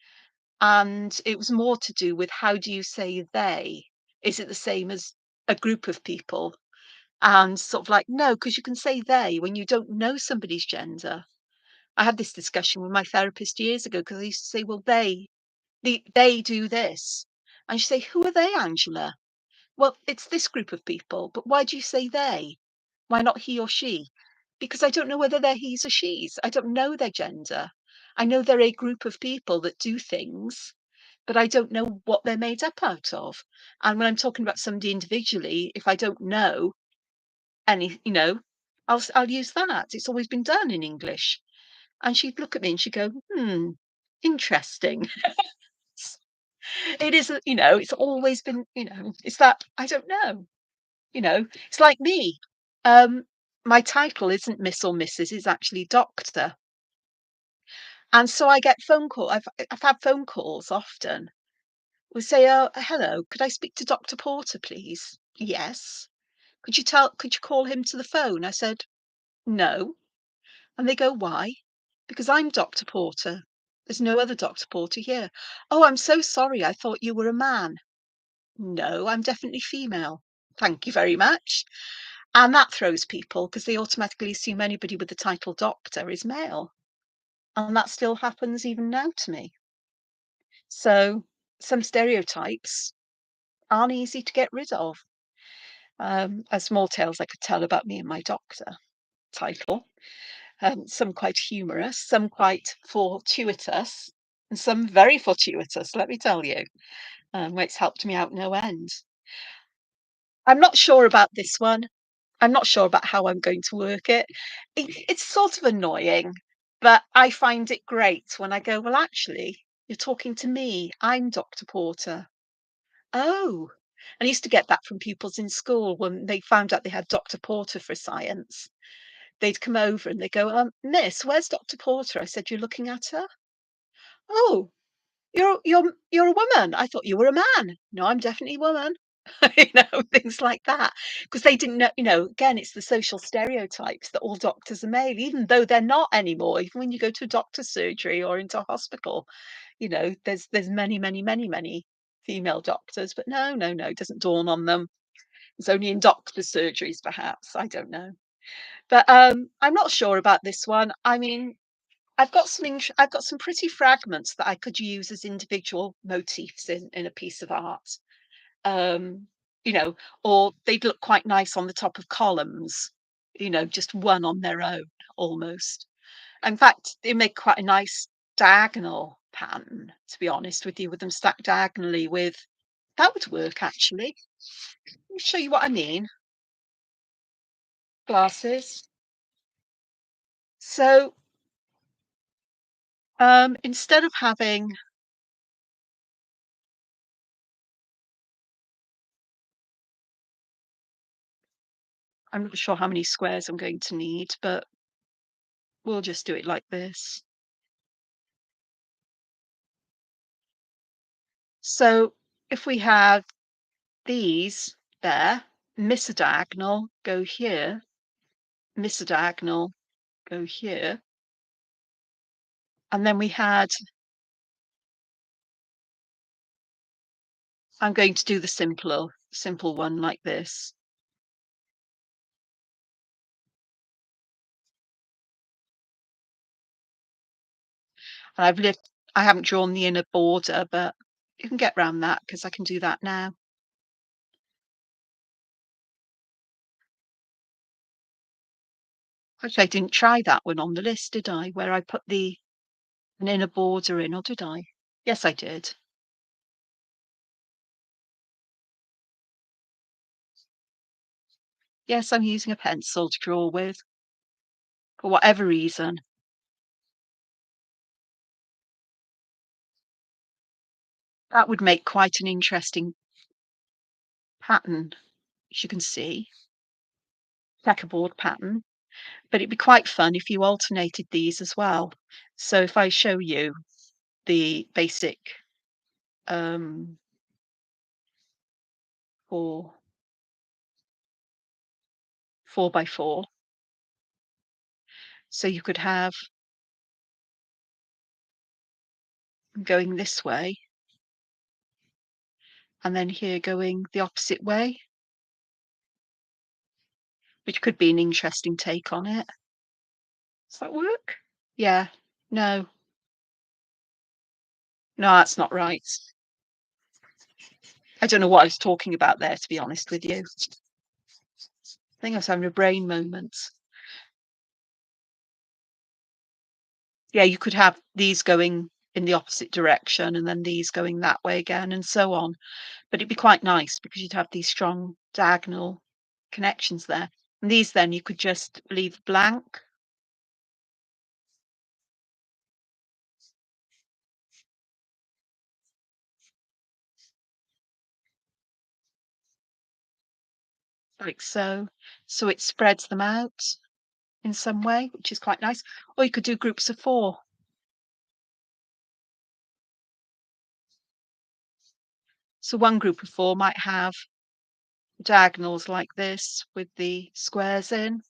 And it was more to do with how do you say they? Is it the same as a group of people? And sort of like, no, because you can say they when you don't know somebody's gender. I had this discussion with my therapist years ago because I used to say, well, they do this. And she'd say, who are they, Angela? Well, it's this group of people, but why do you say they? Why not he or she? Because I don't know whether they're he's or she's. I don't know their gender. I know they're a group of people that do things, but I don't know what they're made up out of. And when I'm talking about somebody individually, if I don't know any, I'll use that. It's always been done in English. And she'd look at me and she'd go, interesting. It is, it's always been, it's that I don't know. It's like me. Um, my title isn't Miss or Mrs. It's actually Doctor. And so I get phone call. I've had phone calls often. We say, "Oh, hello. Could I speak to Dr. Porter, please?" Yes. Could you call him to the phone? I said, "No." And they go, "Why?" Because I'm Dr. Porter. There's no other Dr. Porter here. Oh, I'm so sorry. I thought you were a man. No, I'm definitely female. Thank you very much. And that throws people because they automatically assume anybody with the title doctor is male. And that still happens even now to me. So some stereotypes aren't easy to get rid of. As small tales I could tell about me and my doctor title. Some quite humorous, some quite fortuitous, and some very fortuitous, let me tell you, it's helped me out no end. I'm not sure about this one. I'm not sure about how I'm going to work it. It's sort of annoying, but I find it great when I go, "Well, actually, you're talking to me. I'm Dr. Porter." "Oh." And I used to get that from pupils in school when they found out they had Dr. Porter for science. They'd come over and they go, Miss, where's Dr. Porter?" I said, "You're looking at her?" "Oh, you're a woman. I thought you were a man." "No, I'm definitely a woman." Things like that. Because they didn't know, again, it's the social stereotypes that all doctors are male, even though they're not anymore. Even when you go to a doctor's surgery or into a hospital, there's many, many, many, many female doctors, but no, no, no, it doesn't dawn on them. It's only in doctor's surgeries, perhaps. I don't know. But I'm not sure about this one. I mean, I've got some pretty fragments that I could use as individual motifs in a piece of art. Um, you know, or they'd look quite nice on the top of columns, just one on their own almost. In fact, they make quite a nice diagonal pattern, to be honest with you, with them stacked diagonally with that would work actually. Let me show you what I mean. Glasses. So instead of having I'm not sure how many squares I'm going to need, but we'll just do it like this. So if we have these there, miss a diagonal, go here, miss a diagonal, go here. And then we had, I'm going to do the simple one like this. And I haven't drawn the inner border, but you can get around that because I can do that now. Actually, I didn't try that one on the list, did I? Where I put an inner border in, or did I? Yes, I did. Yes, I'm using a pencil to draw with for whatever reason. That would make quite an interesting pattern, as you can see, checkerboard pattern. But it'd be quite fun if you alternated these as well. So if I show you the basic um, 4, 4 by 4, so you could have going this way, and then here going the opposite way, which could be an interesting take on it. Does that work? Yeah. No. No, that's not right. I don't know what I was talking about there, to be honest with you. I think I was having a brain moment. Yeah, you could have these going in the opposite direction and then these going that way again and so on. But it'd be quite nice because you'd have these strong diagonal connections there. And these then you could just leave blank, like so. So it spreads them out in some way, which is quite nice. Or you could do groups of 4. So one group of 4 might have diagonals like this with the squares in.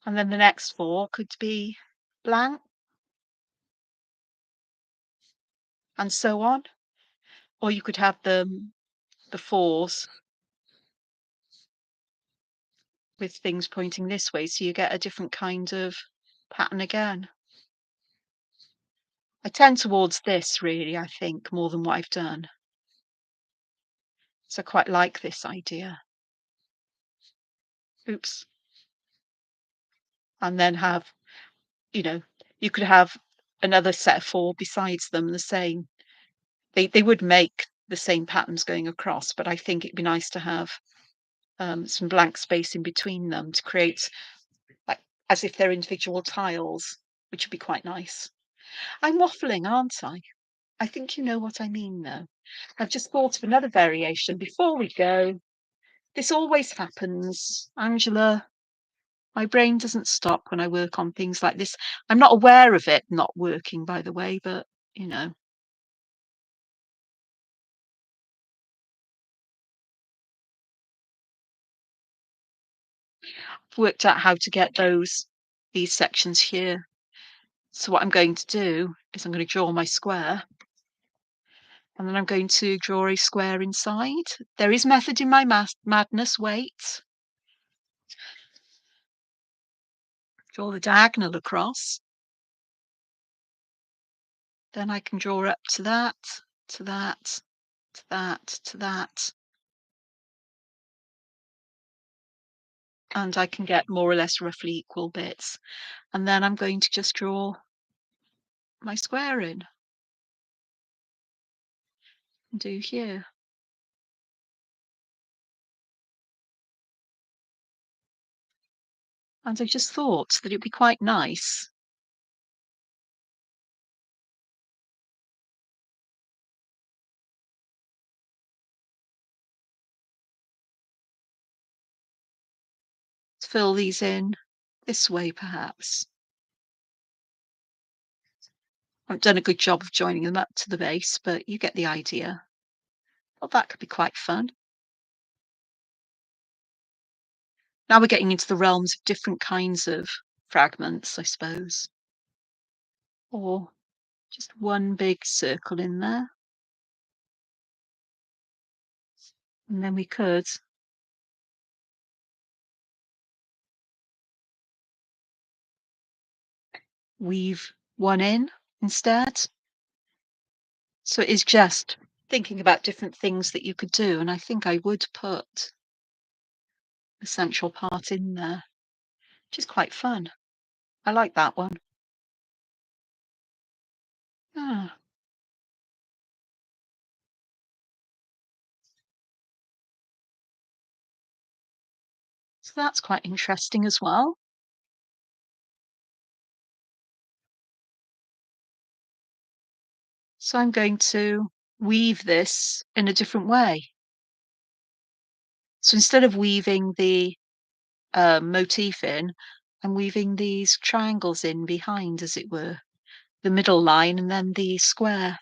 And then the next 4 could be blank and so on. Or you could have the 4s with things pointing this way, so you get a different kind of pattern again. I tend towards this really, I think, more than what I've done. So I quite like this idea. Oops. And then have, you know, you could have another set of 4 besides them the same. They would make the same patterns going across, but I think it'd be nice to have, some blank space in between them to create, like, as if they're individual tiles, which would be quite nice. I'm waffling, aren't I? I think you know what I mean, though. I've just thought of another variation before we go. This always happens, Angela. My brain doesn't stop when I work on things like this. I'm not aware of it not working, by the way, but, you know, I've worked out how to get these sections here. So what I'm going to do is I'm going to draw my square, and then I'm going to draw a square inside. There is method in my madness. Wait. Draw the diagonal across. Then I can draw up to that, to that, to that, to that. And I can get more or less roughly equal bits. And then I'm going to just draw my square in and do here. And I just thought that it'd be quite nice to fill these in this way, perhaps. I haven't done a good job of joining them up to the base, but you get the idea. Well, that could be quite fun. Now we're getting into the realms of different kinds of fragments, I suppose. Or just one big circle in there. And then we could weave one in instead. So it is just thinking about different things that you could do. And I think I would put the central part in there, which is quite fun. I like that one. Ah, so that's quite interesting as well. So I'm going to weave this in a different way. So instead of weaving the motif in, I'm weaving these triangles in behind, as it were, the middle line and then the square.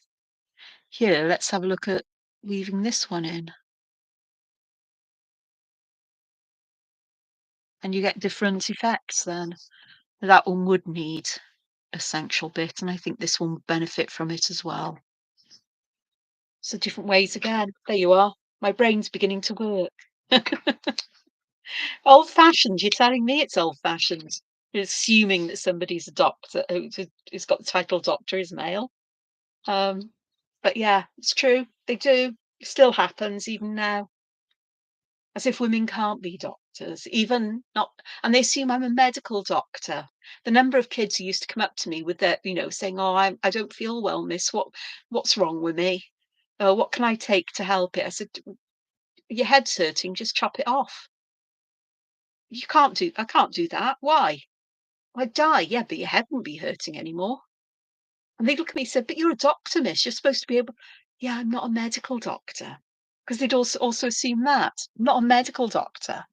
Here, let's have a look at weaving this one in. And you get different effects then. That one would need a central bit, and I think this one would benefit from it as well. So different ways again. There you are. My brain's beginning to work. Old fashioned. You're telling me it's old fashioned. You're assuming that somebody's a doctor who's got the title doctor is male. Um, but yeah, it's true. They do. It still happens even now. As if women can't be doctors, even not, and they assume I'm a medical doctor. The number of kids who used to come up to me with their, saying, "Oh, I don't feel well, miss. What's wrong with me? What can I take to help it?" I said, "Your head's hurting. Just chop it off." I can't do that. Why? I'd die. Yeah, but your head wouldn't be hurting anymore. And they'd look at me and said, "But you're a doctor, miss. You're supposed to be able." Yeah, I'm not a medical doctor. Because they'd also assume that. I'm not a medical doctor.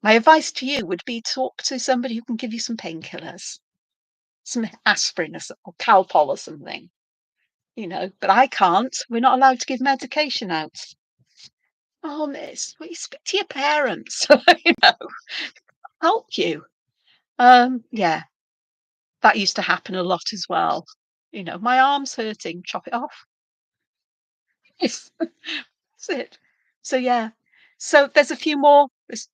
My advice to you would be talk to somebody who can give you some painkillers, some aspirin or Calpol or something, but I can't. We're not allowed to give medication out. Oh, miss, will you speak to your parents? You know, help you. Yeah, that used to happen a lot as well. My arm's hurting, chop it off. Yes, that's it. So yeah. So there's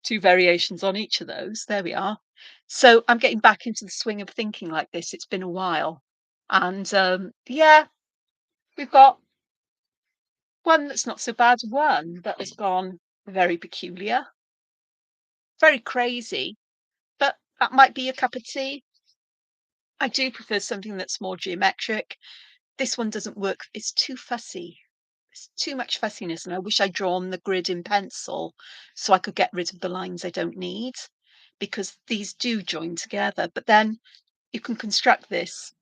two variations on each of those. There we are. So I'm getting back into the swing of thinking like this. It's been a while. And, yeah, we've got one that's not so bad, one that has gone very peculiar, very crazy, but that might be a cup of tea. I do prefer something that's more geometric. This one doesn't work. It's too fussy. It's too much fussiness, and I wish I'd drawn the grid in pencil so I could get rid of the lines I don't need, because these do join together. But then you can construct this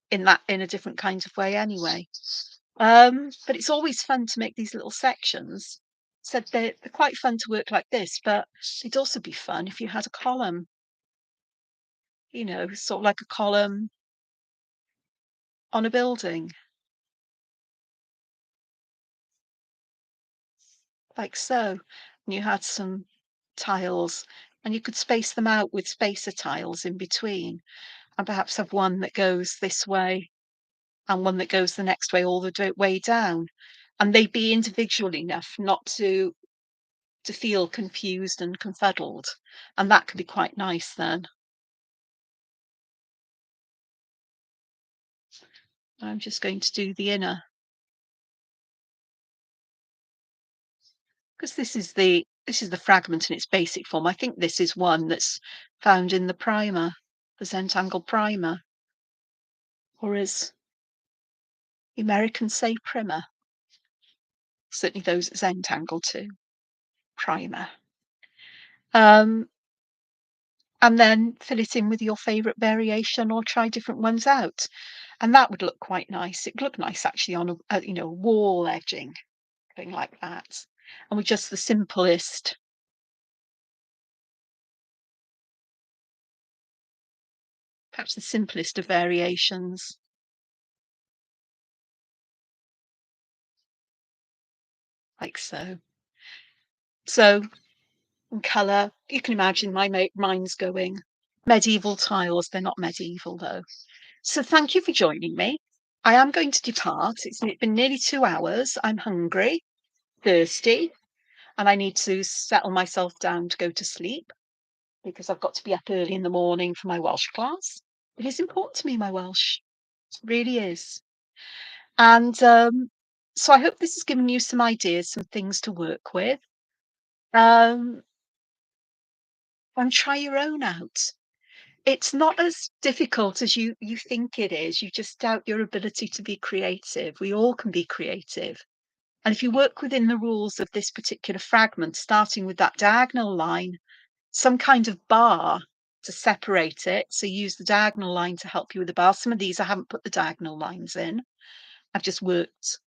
in a different kind of way anyway. But it's always fun to make these little sections. So they're quite fun to work like this, but it'd also be fun if you had a column, sort of like a column on a building, like so. And you had some tiles, and you could space them out with spacer tiles in between, and perhaps have one that goes this way and one that goes the next way all the way down. And they'd be individual enough not to feel confused and confuddled. And that could be quite nice then. I'm just going to do the inner, because this is the fragment in its basic form. I think this is one that's found in the primer, the Zentangle primer, or as the Americans say, primer. Certainly those at Zentangle too, primer. Um, and then fill it in with your favourite variation or try different ones out. And that would look quite nice. It'd look nice actually on a wall edging, thing like that. And with just the simplest, perhaps the simplest of variations, like so. So, in colour, you can imagine mind's going. Medieval tiles, they're not medieval though. So thank you for joining me. I am going to depart. It's been nearly 2 hours. I'm hungry, thirsty, and I need to settle myself down to go to sleep because I've got to be up early in the morning for my Welsh class. It is important to me, my Welsh. It really is. And so I hope this has given you some ideas, some things to work with. Um, and try your own out. It's not as difficult as you think it is. You just doubt your ability to be creative. We all can be creative. And if you work within the rules of this particular fragment, starting with that diagonal line, some kind of bar to separate it. So use the diagonal line to help you with the bar. Some of these I haven't put the diagonal lines in. I've just worked,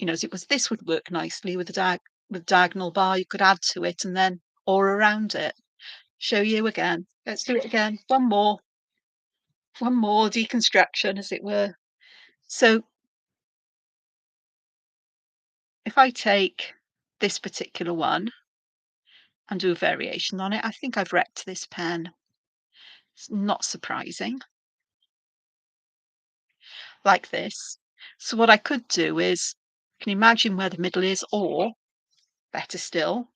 as it was this would work nicely with the diagonal bar. You could add to it and then or around it. Show you again. Let's do it again. One more deconstruction, as it were. So if I take this particular one and do a variation on it, I think I've wrecked this pen. It's not surprising, like this. So what I could do is, you can imagine where the middle is, or better still,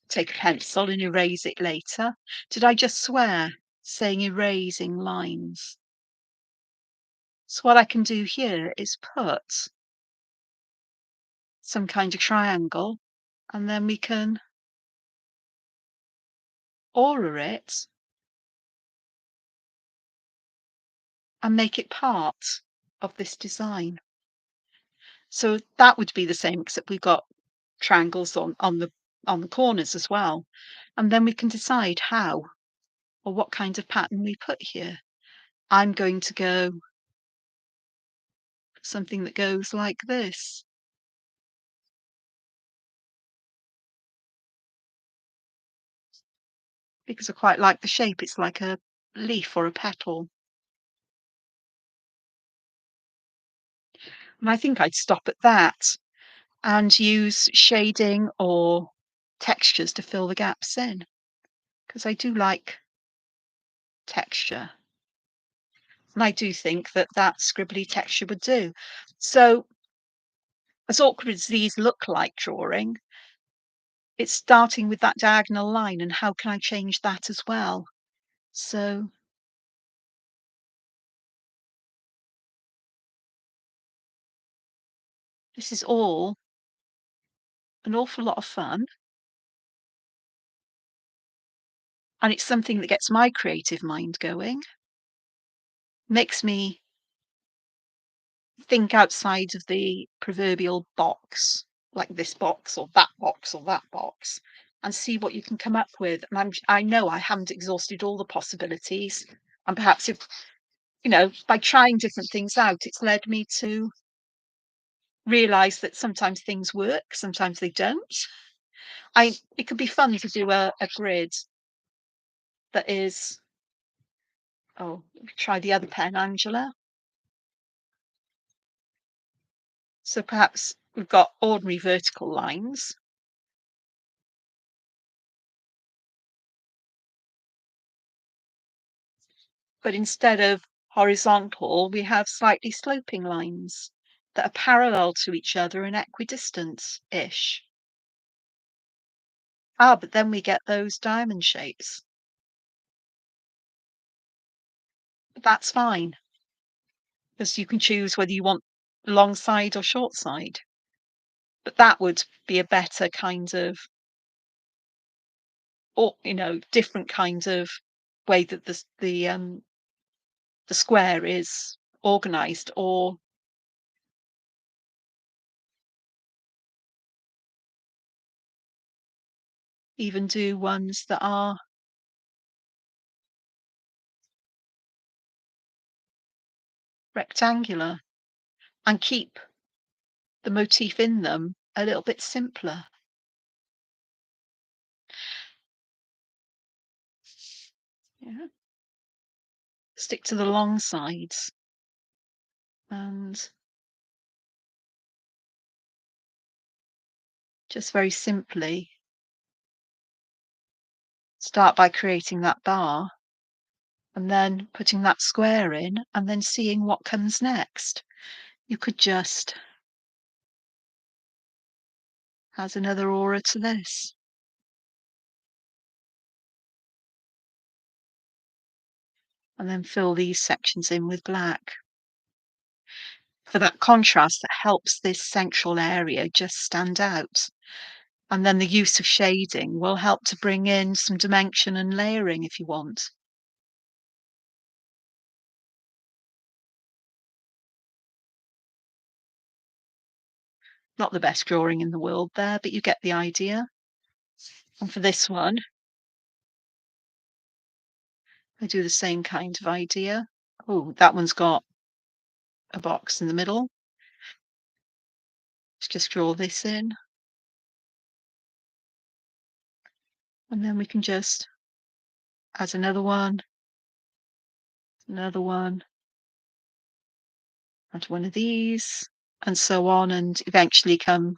take a pencil and erase it later. Did I just swear saying erasing lines? So what I can do here is put some kind of triangle, and then we can aura it and make it part of this design. So that would be the same, except we've got triangles on the corners as well. And then we can decide how or what kind of pattern we put here. I'm going to go something that goes like this because I quite like the shape. It's like a leaf or a petal. And I think I'd stop at that and use shading or textures to fill the gaps in because I do like texture. And I do think that that scribbly texture would do. So as awkward as these look like drawing, it's starting with that diagonal line and how can I change that as well? So This is all an awful lot of fun, and it's something that gets my creative mind going, makes me think outside of the proverbial box, like this box or that box or that box, and see what you can come up with. And I know I haven't exhausted all the possibilities, and perhaps if by trying different things out, it's led me to realize that sometimes things work, sometimes they don't. I It could be fun to do a grid that is, oh, try the other pen, Angela. So perhaps we've got ordinary vertical lines, but instead of horizontal, we have slightly sloping lines that are parallel to each other and equidistant-ish. Ah, but then we get those diamond shapes. That's fine, because you can choose whether you want long side or short side. But that would be a better kind of, or different kind of way that the square is organized, or even do ones that are rectangular and keep the motif in them a little bit simpler. Yeah. Stick to the long sides and just very simply start by creating that bar and then putting that square in and then seeing what comes next. You could just has another aura to this. And then fill these sections in with black. For that contrast that helps this central area just stand out. And then the use of shading will help to bring in some dimension and layering if you want. Not the best drawing in the world there, but you get the idea. And for this one, I do the same kind of idea. Oh, that one's got a box in the middle. Let's just draw this in. And then we can just add another one, add one of these, and so on, and eventually come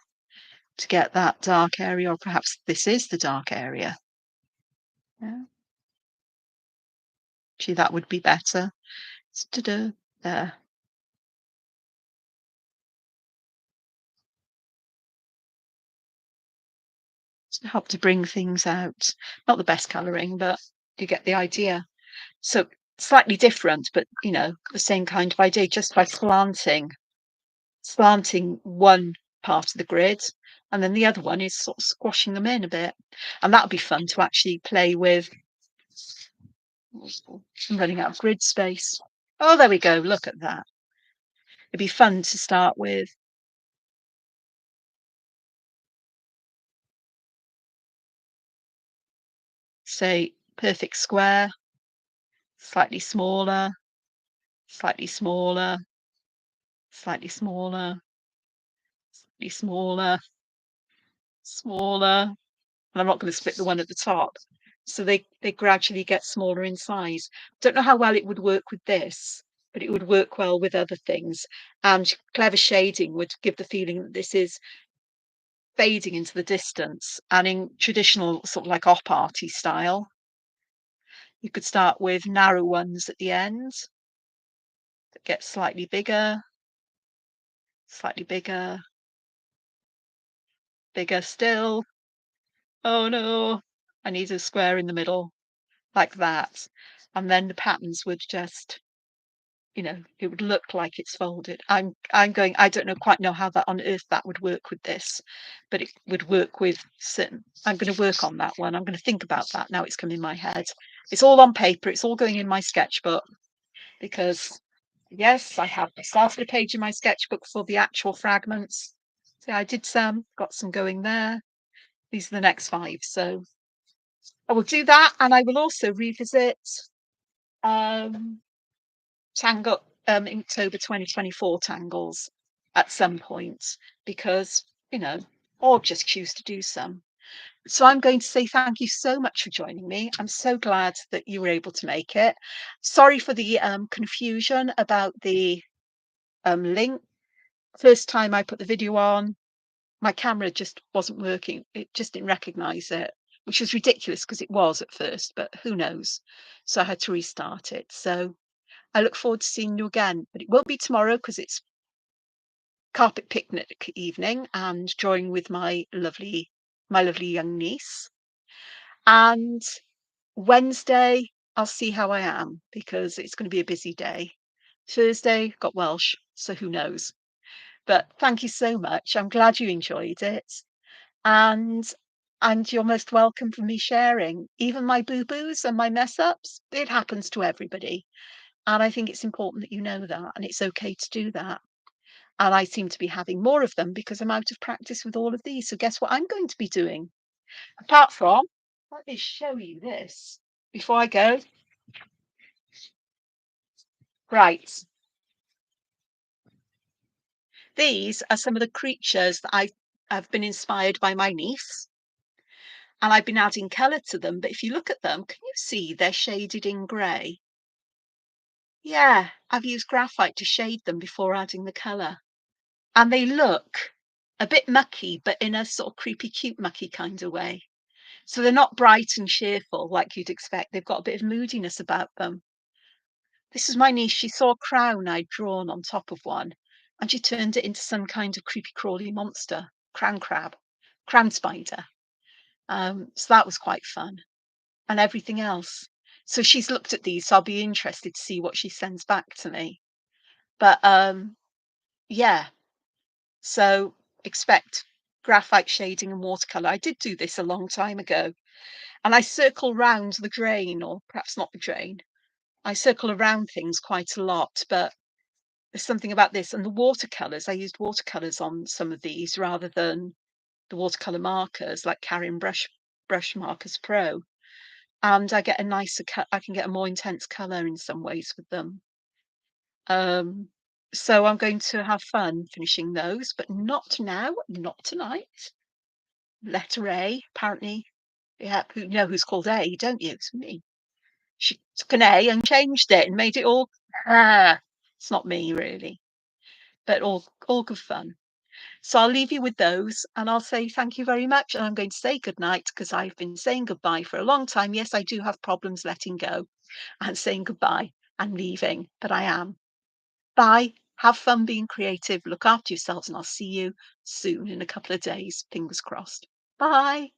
to get that dark area, or perhaps this is the dark area. Yeah. Actually, that would be better. Ta-da, there. To help to bring things out. Not the best colouring, but you get the idea. So slightly different, but the same kind of idea, just by slanting one part of the grid, and then the other one is sort of squashing them in a bit. And that would be fun to actually play with. I'm running out of grid space. Oh, there we go. Look at that. It'd be fun to start with, say, perfect square, slightly smaller, slightly smaller, slightly smaller, slightly smaller, smaller. And I'm not going to split the one at the top. So they gradually get smaller in size. Don't know how well it would work with this, but it would work well with other things. And clever shading would give the feeling that this is fading into the distance. And in traditional sort of like op arty style, you could start with narrow ones at the end that get slightly bigger, bigger still. Oh no, I need a square in the middle, like that. And then the patterns would just it would look like it's folded. I'm going I don't know quite know how that on earth that would work with this, but it would work with certain I'm gonna work on that one. I'm gonna think about that now it's come in my head. It's all on paper, it's all going in my sketchbook because yes, I started a page in my sketchbook for the actual fragments. So I did some, got some going there. These are the next 5. So I will do that and I will also revisit um Tangle, Inktober 2024 tangles at some point because, you know, or just choose to do some. So I'm going to say thank you so much for joining me. I'm so glad that you were able to make it. Sorry for the confusion about the link. First time I put the video on, my camera just wasn't working. It just didn't recognize it, which was ridiculous because it was at first, but who knows? So I had to restart it. So I look forward to seeing you again, but it won't be tomorrow because it's carpet picnic evening and drawing with my lovely young niece. And Wednesday, I'll see how I am because it's going to be a busy day. Thursday, got Welsh, so who knows? But thank you so much. I'm glad you enjoyed it. And and you're most welcome for me sharing. Even my boo-boos and my mess ups, it happens to everybody. And I think it's important that you know that, and it's okay to do that. And I seem to be having more of them because I'm out of practice with all of these. So guess what I'm going to be doing? Apart from, let me show you this before I go. Right. These are some of the creatures that I have been inspired by my niece. And I've been adding colour to them. But if you look at them, can you see they're shaded in grey? Yeah, I've used graphite to shade them before adding the colour. And they look a bit mucky, but in a sort of creepy, cute, mucky kind of way. So they're not bright and cheerful like you'd expect. They've got a bit of moodiness about them. This is my niece. She saw a crown I'd drawn on top of one, and she turned it into some kind of creepy crawly monster, crown crab, crown spider. So that was quite fun, and everything else. So she's looked at these, so I'll be interested to see what she sends back to me. But yeah, so expect graphite shading and watercolor. I did do this a long time ago, and I circle round the grain, or perhaps not the grain. I circle around things quite a lot, but there's something about this and the watercolors. I used watercolors on some of these rather than the watercolor markers like Carrion Brush Markers Pro, and I get a nicer I can get a more intense color in some ways with them. Um, so I'm going to have fun finishing those, but not now, not tonight. Letter A, apparently. Yeah, you know who's called A, don't you? It's me. She took an A and changed it and made it all it's not me really, but all good fun. So I'll leave you with those and I'll say thank you very much. And I'm going to say good night because I've been saying goodbye for a long time. Yes, I do have problems letting go and saying goodbye and leaving, but I am. Bye. Have fun being creative. Look after yourselves and I'll see you soon in a couple of days. Fingers crossed. Bye.